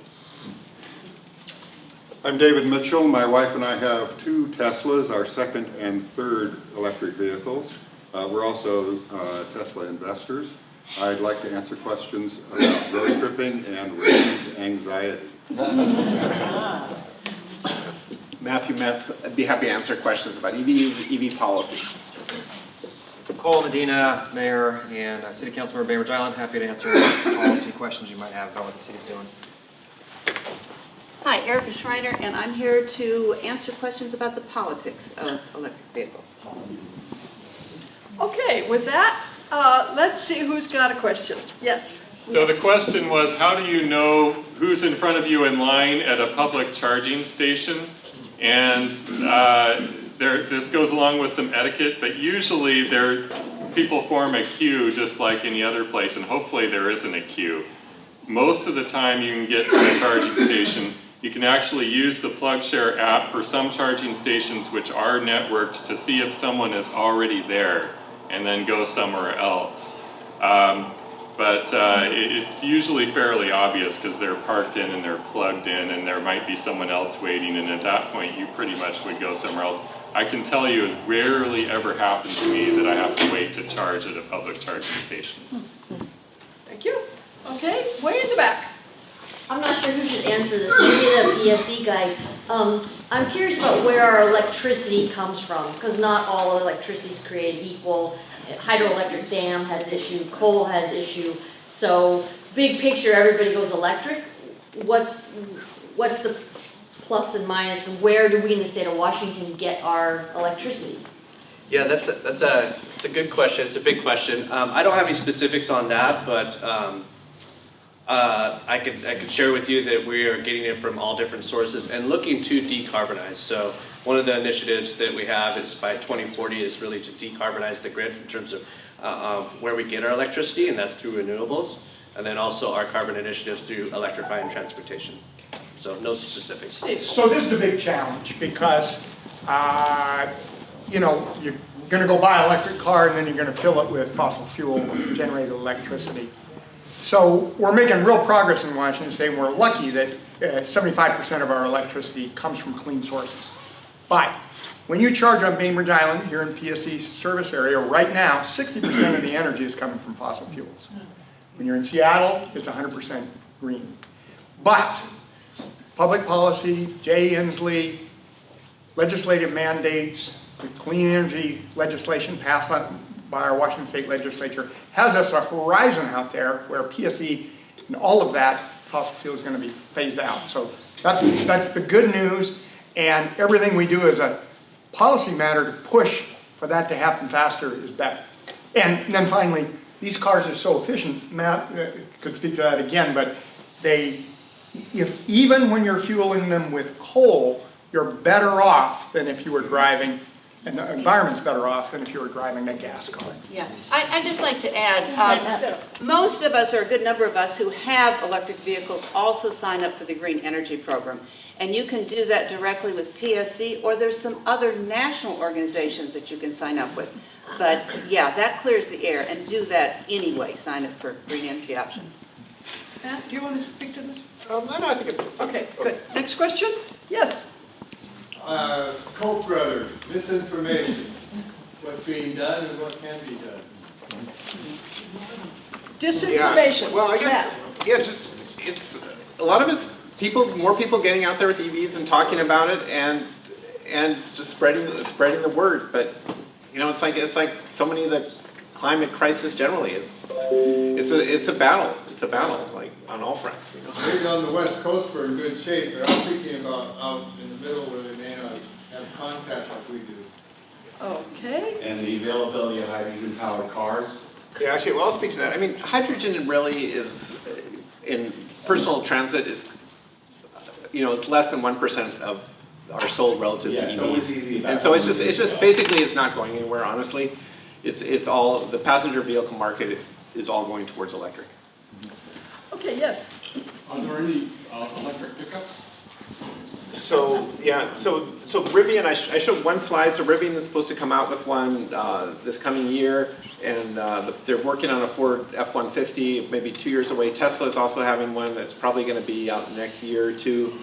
I'm David Mitchell. My wife and I have 2 Teslas, our second and third electric vehicles. We're also Tesla investors. I'd like to answer questions about road tripping and range anxiety. Matthew Metz, I'd be happy to answer questions about EVs, EV policy. Cole Medina, Mayor, and City Councilmember Bainbridge Island, happy to answer policy questions you might have about what the city's doing. Hi, Erica Schreiner, and I'm here to answer questions about the politics of electric vehicles. Okay, with that, let's see who's got a question. Yes. So the question was, how do you know who's in front of you in line at a public charging station? And this goes along with some etiquette, but usually people form a queue just like any other place, and hopefully there isn't a queue. Most of the time you can get to a charging station. You can actually use the PlugShare app for some charging stations which are networked to see if someone is already there and then go somewhere else. But it's usually fairly obvious because they're parked in and they're plugged in and there might be someone else waiting, and at that point you pretty much would go somewhere else. I can tell you it rarely ever happens to me that I have to wait to charge at a public charging station. Thank you. Okay, way in the back. I'm not sure who should answer this, maybe the PSE guy. I'm curious about where our electricity comes from, because not all electricity is created equal. Hydroelectric dam has issue, coal has issue. So big picture, everybody goes electric. What's the plus and minus, and where do we in the state of Washington get our electricity? Yeah, that's a good question. It's a big question. I don't have any specifics on that, but I could share with you that we are getting it from all different sources and looking to decarbonize. So one of the initiatives that we have is by 2040 is really to decarbonize the grid in terms of where we get our electricity, and that's through renewables, and then also our carbon initiatives through electrifying transportation. So no specifics. So this is a big challenge because, you know, you're going to go buy an electric car and then you're going to fill it with fossil fuel generated electricity. So we're making real progress in Washington State, and we're lucky that 75% of our electricity comes from clean sources. But when you charge on Bainbridge Island here in PSE's service area, right now, 60% of the energy is coming from fossil fuels. When you're in Seattle, it's 100% green. But public policy, Jay Inslee, legislative mandates, the clean energy legislation passed by our Washington State legislature has us a horizon out there where PSE and all of that fossil fuel is going to be phased out. So that's the good news, and everything we do as a policy matter to push for that to happen faster is better. And then finally, these cars are so efficient. Matt could speak to that again, but even when you're fueling them with coal, you're better off than if you were driving, and the environment's better off than if you were driving a gas car. Yeah, I'd just like to add, most of us, or a good number of us who have electric vehicles also sign up for the Green Energy Program. And you can do that directly with PSE, or there's some other national organizations that you can sign up with. But yeah, that clears the air, and do that anyway, sign up for green energy options. Matt, do you want to speak to this? No, I think it's Okay, good. Next question? Yes. Koch brothers, misinformation. What's being done and what can be done? Disinformation. Yeah. Well, I guess, Matt. yeah, just, it's, a lot of it's more people getting out there with EVs and talking about it and just spreading the word. But, you know, it's like so many of the climate crisis generally. It's a battle. It's a battle, like on all fronts. You know? Maybe on the West Coast we're in good shape, but I'm thinking about out in the middle where they may not have contact like we do. Okay. And the availability of hydrogen-powered cars. Yeah, actually, well, I'll speak to that. I mean, hydrogen really is, in personal transit, is, you know, it's less than 1% of are sold relative to EVs. So it's easy and so it's just basically it's not going anywhere, honestly. It's all, the passenger vehicle market is all going towards electric. Okay, yes. Are there any electric pickups? So, yeah, so Rivian, I showed one slide. So Rivian is supposed to come out with one this coming year, and they're working on a Ford F-150, maybe 2 years away. Tesla is also having one that's probably going to be out next year or two,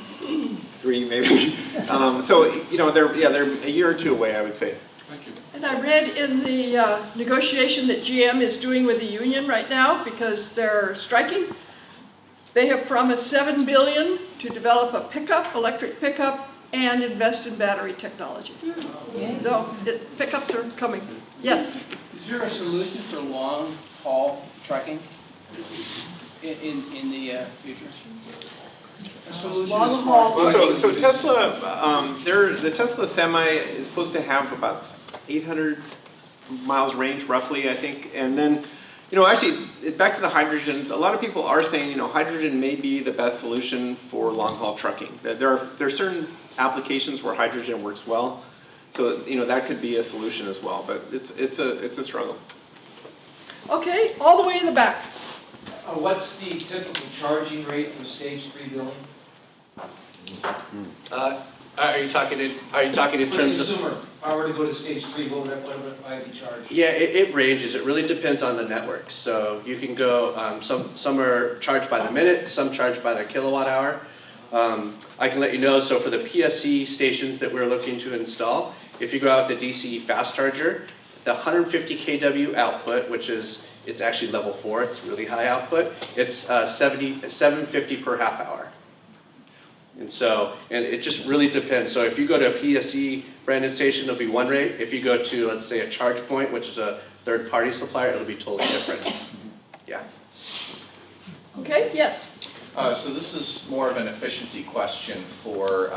3 maybe. So, you know, they're a year or two away, I would say. Thank you. And I read in the negotiation that GM is doing with the union right now, because they're striking, they have promised $7 billion to develop a pickup, electric pickup, and invest in battery technology. So pickups are coming. Yes? Is there a solution for long-haul trucking in the future? long haul. So Tesla, the Tesla Semi is supposed to have about 800 miles range roughly, I think. And then, actually, back to the hydrogen, a lot of people are saying, hydrogen may be the best solution for long haul trucking. There are certain applications where hydrogen works well. So, that could be a solution as well, but it's a struggle. Okay, all the way in the back. What's the typical charging rate for stage 3 building? Are you talking in For the terms of? consumer, if I were to go to stage 3, what would I be charged? Yeah, it ranges. It really depends on the network. So you can go, some are charged by the minute, some charged by the kilowatt hour. I can let you know, so for the PSC stations that we're looking to install, if you go out with the DC fast charger, the 150 kW output, which is, it's actually level 4, it's really high output, it's $7.50 per half hour. And it just really depends. So if you go to a PSC branded station, it'll be one rate. If you go to, let's say, a charge point, which is a third-party supplier, it'll be totally different. Yeah. Okay, yes. So this is more of an efficiency question for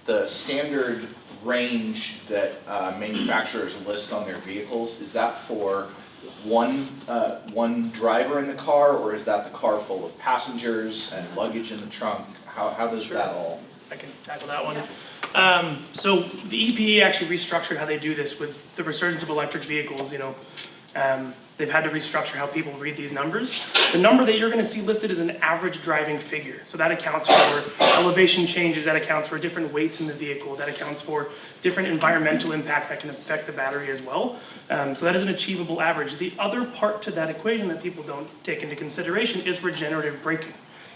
the standard range that manufacturers list on their vehicles. Is that for one driver in the car, or is that the car full of passengers and luggage in the trunk? How does that all? I can tackle that one. So the EPA actually restructured how they do this with the resurgence of electric vehicles. They've had to restructure how people read these numbers. The number that you're going to see listed is an average driving figure. So that accounts for elevation changes, that accounts for different weights in the vehicle, that accounts for different environmental impacts that can affect the battery as well. So that is an achievable average. The other part to that equation that people don't take into consideration is regenerative braking.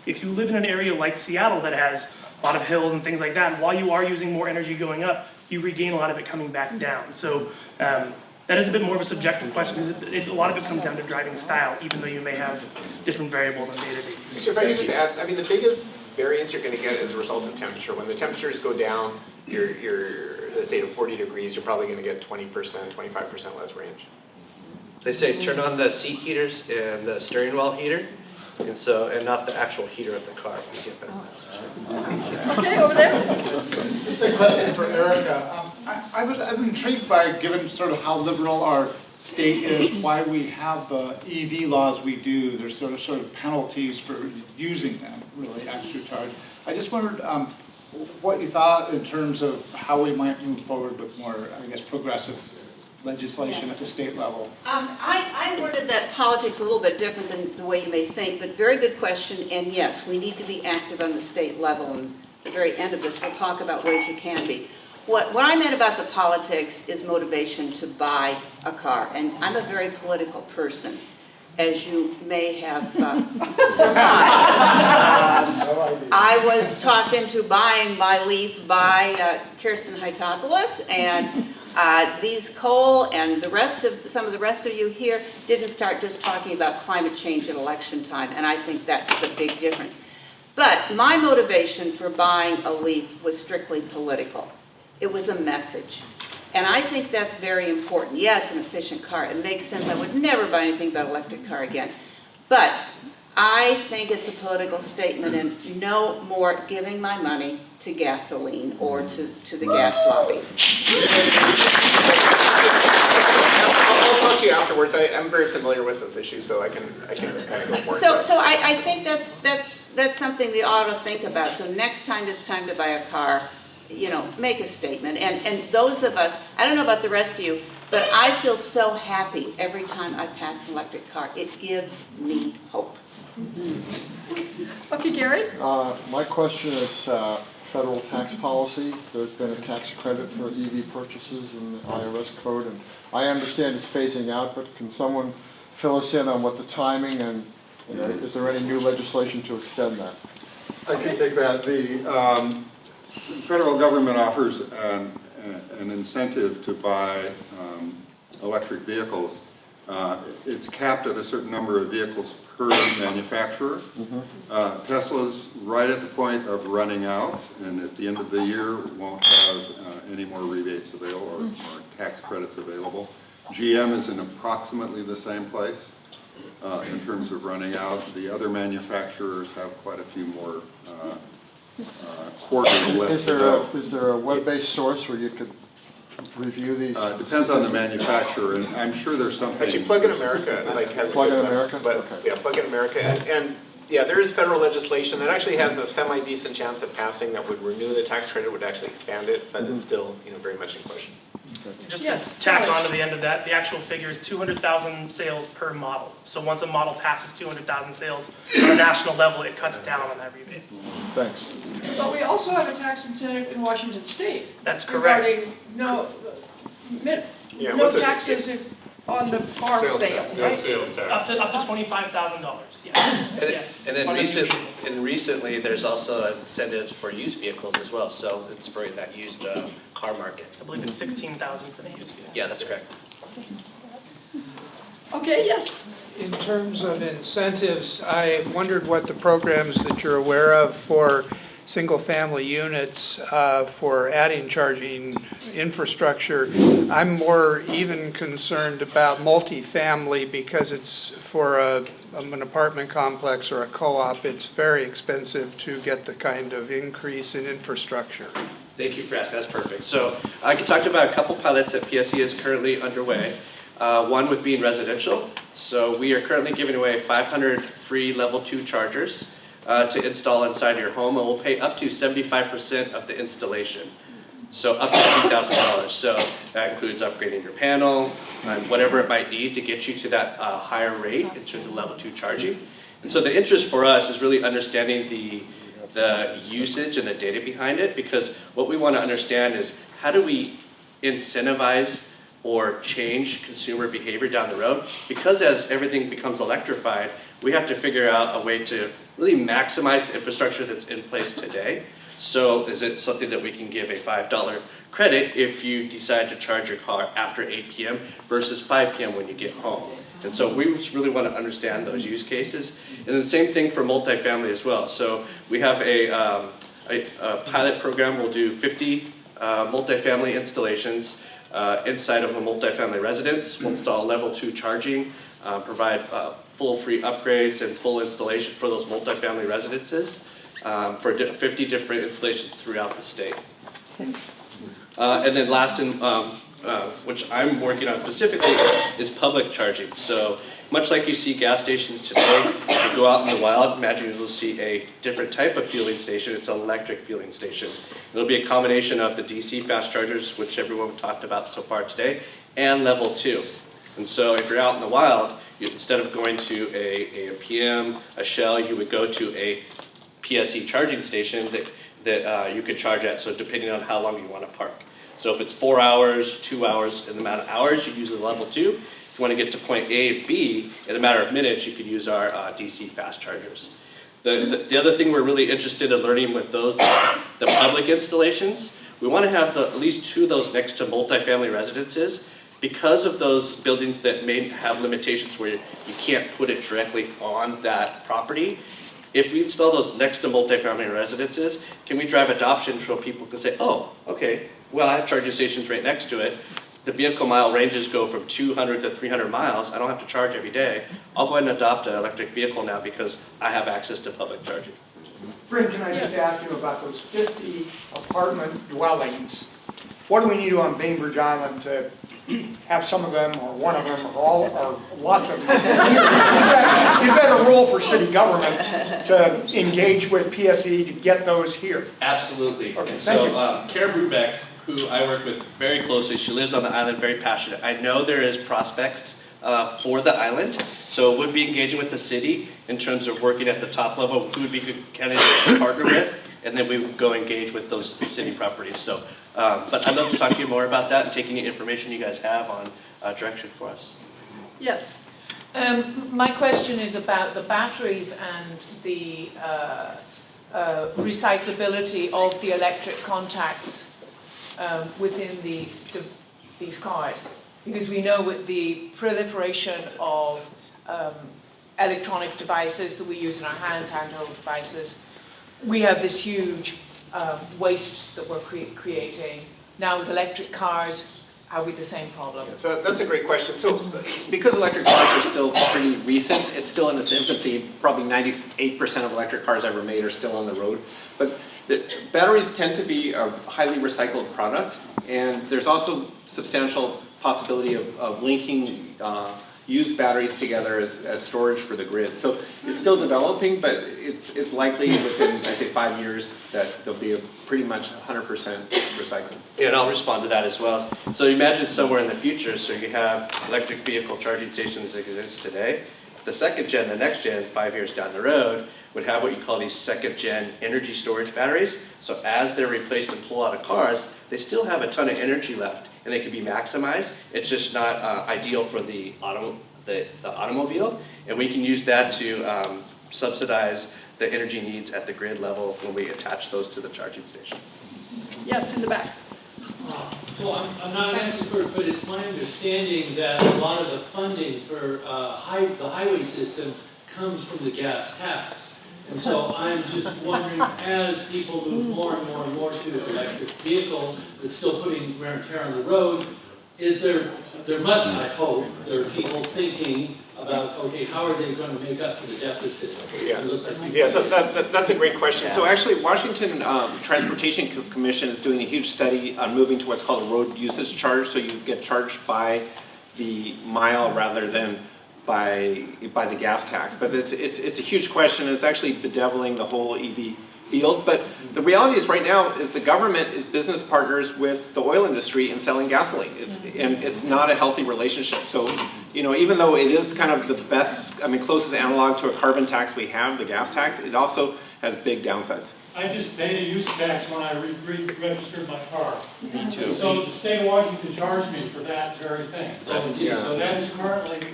If you live in an area like Seattle that has a lot of hills and things like that, while you are using more energy going up, you regain a lot of it coming back down. So that is a bit more of a subjective question, because a lot of it comes down to driving style, even though you may have different variables on day-to-day use. If I could just add, the biggest variance you're going to get is a result of temperature. When the temperatures go down, let's say to 40 degrees, you're probably going to get 20%, 25% less range. They say turn on the seat heaters and the steering wheel heater, and not the actual heater of the car. You get better. Okay, over there. Just a question for Erica. I'm intrigued by, given sort of how liberal our state is, why we have the EV laws we do. There's sort of penalties for using them, really, extra charge. I just wondered what you thought in terms of how we might move forward with more, I guess, progressive legislation at the state level. I worded that politics a little bit different than the way you may think, but very good question, and yes, we need to be active on the state level, and at the very end of this, we'll talk about ways you can be. What I meant about the politics is motivation to buy a car, and I'm a very political person, as you may have surmised. I was talked into buying my Leaf by Kirsten Hytopoulos, and these Cole and some of the rest of you here didn't start just talking about climate change at election time, and I think that's the big difference. But my motivation for buying a Leaf was strictly political. It was a message. And I think that's very important. Yeah, it's an efficient car. It makes sense. I would never buy anything but an electric car again. But I think it's a political statement, and no more giving my money to gasoline or to the gas lobby. I'll talk to you afterwards. I'm very familiar with those issues, so I can kind of go more. So I think that's something we ought to think about. So next time it's time to buy a car, make a statement. And those of us, I don't know about the rest of you, but I feel so happy every time I pass an electric car. It gives me hope. Okay, Gary? My question is federal tax policy. There's been a tax credit for EV purchases in the IRS code, and I understand it's phasing out, but can someone fill us in on what the timing and is there any new legislation to extend that? I can take that. The federal government offers an incentive to buy electric vehicles. It's capped at a certain number of vehicles per manufacturer. Tesla's right at the point of running out, and at the end of the year won't have any more rebates available or tax credits available. GM is in approximately the same place. in terms of running out. The other manufacturers have quite a few more quarters left Is to go. there a web-based source where you could review these? Depends on the manufacturer, and I'm sure there's something. Actually, Plug-in America like has Plug-in a good list, America? but Okay. yeah, Plug-in America, and yeah, there is federal legislation that actually has a semi-decent chance of passing that would renew the tax credit, would actually expand it, but it's still, very much in question. Just Yes, to tack Alex. on to the end of that, the actual figure is 200,000 sales per model. So once a model passes 200,000 sales on a national level, it cuts down on that rebate. Thanks. But we also have a tax incentive in Washington State. That's correct. Regarding no Yeah, what's it? taxes on the car Sales sale, tax. right? Sales tax. Up to $25,000, yes. Yes. And then On a new vehicle. recently, there's also incentives for used vehicles as well, so it's spurring that used car market. I believe it's 16,000 for the used vehicle. Yeah, that's correct. Okay, yes. In terms of incentives, I wondered what the programs that you're aware of for single-family units for adding charging infrastructure. I'm more even concerned about multifamily because it's for an apartment complex or a co-op, it's very expensive to get the kind of increase in infrastructure. Thank you for asking, that's perfect. So I can talk about a couple pilots that PSE is currently underway. One with being residential. So we are currently giving away 500 free level 2 chargers to install inside your home, and we'll pay up to 75% of the installation. So up to $2,000. So that includes upgrading your panel and whatever it might need to get you to that higher rate in terms of level 2 charging. And so the interest for us is really understanding the usage and the data behind it, because what we want to understand is how do we incentivize or change consumer behavior down the road? Because as everything becomes electrified, we have to figure out a way to really maximize the infrastructure that's in place today. So is it something that we can give a $5 credit if you decide to charge your car after 8 p.m. versus 5 p.m. when you get home? And so we just really want to understand those use cases. And then the same thing for multifamily as well. So we have a pilot program. We'll do 50 multifamily installations inside of a multifamily residence. We'll install level 2 charging, provide full free upgrades and full installation for those multifamily residences for 50 different installations throughout the state. And then last, which I'm working on specifically, is public charging. So much like you see gas stations today, you go out in the wild, imagine you'll see a different type of fueling station. It's an electric fueling station. It'll be a combination of the DC fast chargers, which everyone talked about so far today, and level 2. And so if you're out in the wild, instead of going to a PM, a Shell, you would go to a PSE charging station that you could charge at, so depending on how long you want to park. So if it's 4 hours, 2 hours, in the amount of hours, you use the level 2. If you want to get to point A and B, in a matter of minutes, you could use our DC fast chargers. The other thing we're really interested in learning with those, the public installations, we want to have at least 2 of those next to multifamily residences, because of those buildings that may have limitations where you can't put it directly on that property. If we install those next to multifamily residences, can we drive adoption so people can say, oh, okay, well, I have charging stations right next to it. The vehicle mile ranges go from 200 to 300 miles. I don't have to charge every day. I'll go ahead and adopt an electric vehicle now because I have access to public charging. Fred, can I just ask you about those 50 apartment dwellings? What do we need on Bainbridge Island to have some of them, or one of them, or all, or lots of them? Is that a role for city government to engage with PSE to get those here? Absolutely. Okay, thank you. Kara Brubeck, who I work with very closely, she lives on the island, very passionate. I know there is prospects for the island, so would be engaging with the city in terms of working at the top level, who would be good candidates to partner with, and then we would go engage with those city properties. So, but I'd love to talk to you more about that and take any information you guys have on direction for us. Yes. My question is about the batteries and the recyclability of the electric contacts within these cars. Because we know with the proliferation of electronic devices that we use in our hands, handheld devices, we have this huge waste that we're creating. Now with electric cars, are we the same problem? So that's a great question. So because electric cars are still pretty recent, it's still in its infancy. Probably 98% of electric cars ever made are still on the road. But the batteries tend to be a highly recycled product, and there's also substantial possibility of linking used batteries together as storage for the grid. So it's still developing, but it's likely within, I'd say, 5 years that there'll be a pretty much 100% recycled. Yeah, and I'll respond to that as well. So imagine somewhere in the future, so you have electric vehicle charging stations that exist today. The second gen, the next gen, 5 years down the road, would have what you call these second gen energy storage batteries. So as they're replaced and pull out of cars, they still have a ton of energy left and they can be maximized. It's just not ideal for the automobile. And we can use that to subsidize the energy needs at the grid level when we attach those to the charging stations. Yes, in the back. So I'm not an expert, but it's my understanding that a lot of the funding for the highway system comes from the gas tax. And so I'm just wondering, as people move more and more and more to electric vehicles, but still putting wear and tear on the road, is there must, I hope, there are people thinking about, okay, how are they going to make up for the deficit? Yeah, It looks like yeah. So that's a great question. So actually, Washington Transportation Commission is doing a huge study on moving to what's called a road usage charge. So you get charged by the mile rather than by the gas tax. But it's a huge question. It's actually bedeviling the whole EV field. But the reality is right now is the government is business partners with the oil industry in selling gasoline. It's not a healthy relationship. So, you know, even though it is kind of the best, I mean, closest analog to a carbon tax we have, the gas tax, it also has big downsides. I just paid a use tax when I registered my car. Me too. So the state of Washington charged me for that very thing. Yeah. So that is currently.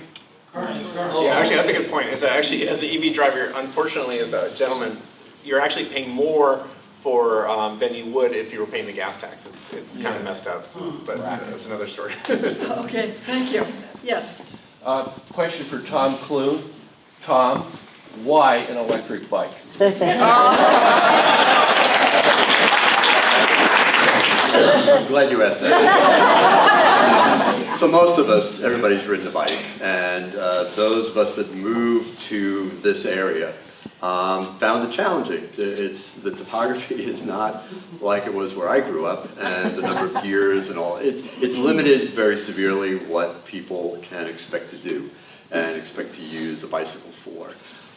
Yeah, actually, that's a good point. Is that actually, as an EV driver, unfortunately, as a gentleman, you're actually paying more for than you would if you were paying the gas tax. It's kind of messed up, but that's another story. Okay, thank you. Yes. Question for Tom Clune. Tom, why an electric bike? I'm glad you asked that. So most of us, everybody's ridden a bike, and those of us that moved to this area found it challenging. The topography is not like it was where I grew up, and the number of years and all. It's limited very severely what people can expect to do and expect to use a bicycle for.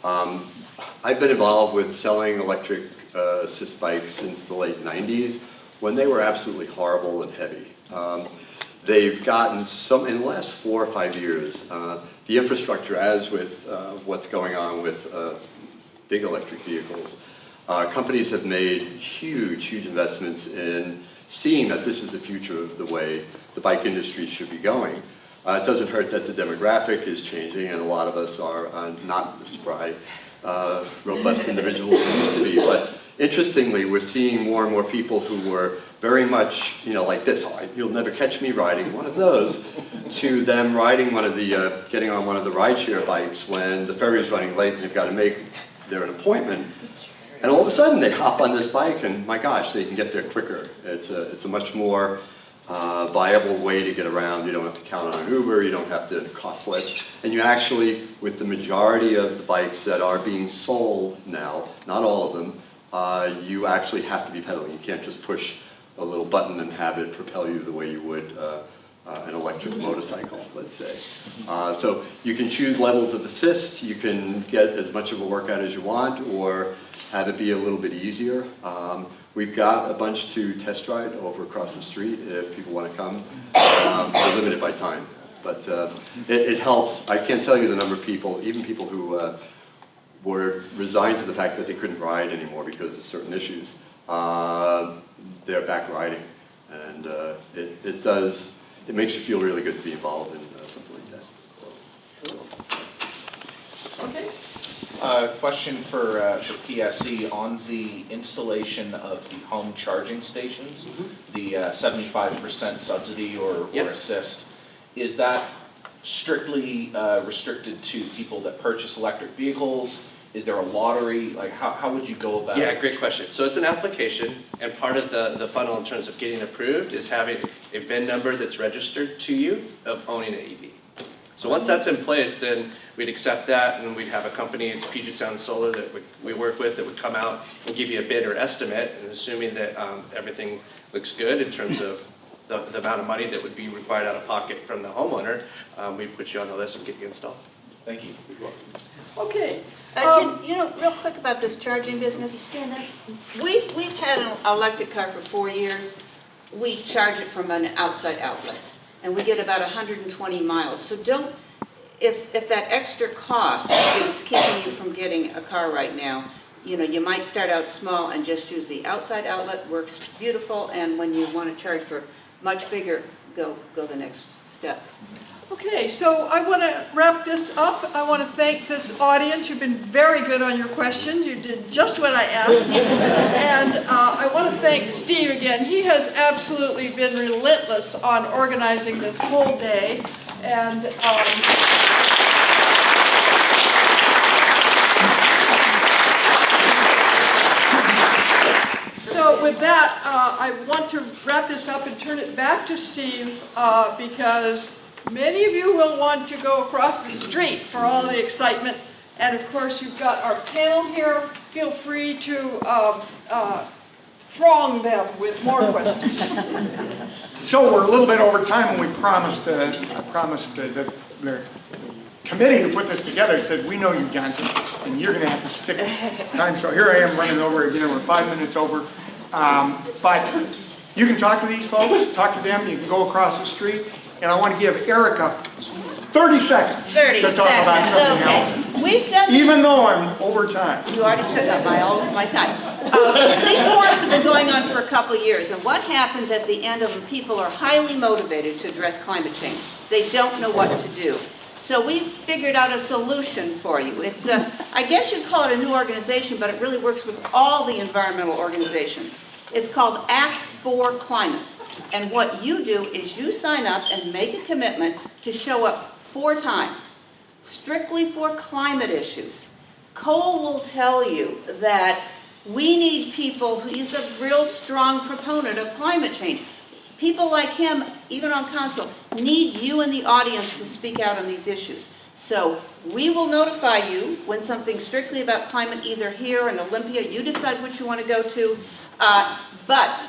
I've been involved with selling electric assist bikes since the late 90s, when they were absolutely horrible and heavy. They've gotten some, in the last 4 or 5 years, the infrastructure, as with what's going on with big electric vehicles, companies have made huge investments in seeing that this is the future of the way the bike industry should be going. It doesn't hurt that the demographic is changing, and a lot of us are not the spry, robust individuals we used to be. But interestingly, we're seeing more and more people who were very much, you know, like this, oh, you'll never catch me riding one of those, to them riding one of the, getting on one of the rideshare bikes when the ferry's running late and they've got to make their appointment. And all of a sudden they hop on this bike and my gosh, they can get there quicker. It's a much more viable way to get around. You don't have to count on an Uber, you don't have to cost less. And you actually, with the majority of the bikes that are being sold now, not all of them, you actually have to be pedaling. You can't just push a little button and have it propel you the way you would an electric motorcycle, let's say. So you can choose levels of assist, you can get as much of a workout as you want, or have it be a little bit easier. We've got a bunch to test ride over across the street if people want to come. We're limited by time, but it helps. I can't tell you the number of people, even people who were resigned to the fact that they couldn't ride anymore because of certain issues. They're back riding, and it makes you feel really good to be involved in something like that. So. Okay. Question for PSE on the installation of the home charging stations, the 75% subsidy or assist. Is that strictly restricted to people that purchase electric vehicles? Is there a lottery? Like, how would you go about Yeah, it? great question. So it's an application, and part of the funnel in terms of getting approved is having a VIN number that's registered to you of owning an EV. So once that's in place, then we'd accept that, and we'd have a company, it's Puget Sound Solar, that we work with, that would come out and give you a bid or estimate, and assuming that everything looks good in terms of the amount of money that would be required out of pocket from the homeowner, we put you on the list and get you installed. Thank you. Okay. You know, real quick about this charging business, we've had an electric car for 4 years. We charge it from an outside outlet, and we get about 120 miles. So don't, if that extra cost is keeping you from getting a car right now, you know, you might start out small and just use the outside outlet, works beautiful, and when you want to charge for much bigger, go the next step. Okay, so I want to wrap this up. I want to thank this audience. You've been very good on your questions. You did just what I asked. And I want to thank Steve again. He has absolutely been relentless on organizing this whole day. And so with that, I want to wrap this up and turn it back to Steve because many of you will want to go across the street for all the excitement. And of course, you've got our panel here. Feel free to throng them with more questions. So we're a little bit over time, and we promised, I promised the committee to put this together. Said, we know you, Johnson, and you're going to have to stick to time. So here I am running over again. We're 5 minutes over. But you can talk to these folks, talk to them. You can go across the street. And I want to give Erica 30 seconds to talk about something else. We've done even though I'm over time. You already took up my time. These forums have been going on for a couple of years, and what happens at the end of them, people are highly motivated to address climate change. They don't know what to do. So we've figured out a solution for you. It's I guess you'd call it a new organization, but it really works with all the environmental organizations. It's called Act for Climate. And what you do is you sign up and make a commitment to show up 4 times, strictly for climate issues. Cole will tell you that we need people, he's a real strong proponent of climate change. People like him, even on council, need you in the audience to speak out on these issues. So we will notify you when something strictly about climate, either here in Olympia, you decide which you want to go to, but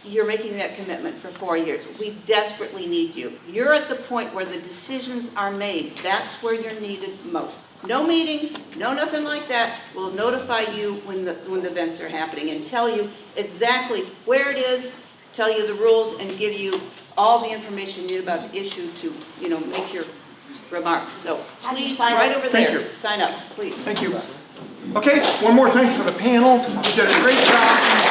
you're making that commitment for 4 years. We desperately need you. You're at the point where the decisions are made. That's where you're needed most. No meetings, no nothing like that. We'll notify you when the events are happening and tell you exactly where it is, tell you the rules, and give you all the information you need about the issue to, you know, make your remarks. So please, right over there, sign up, please. Thank you. Okay, one more thanks for the panel. You did a great job.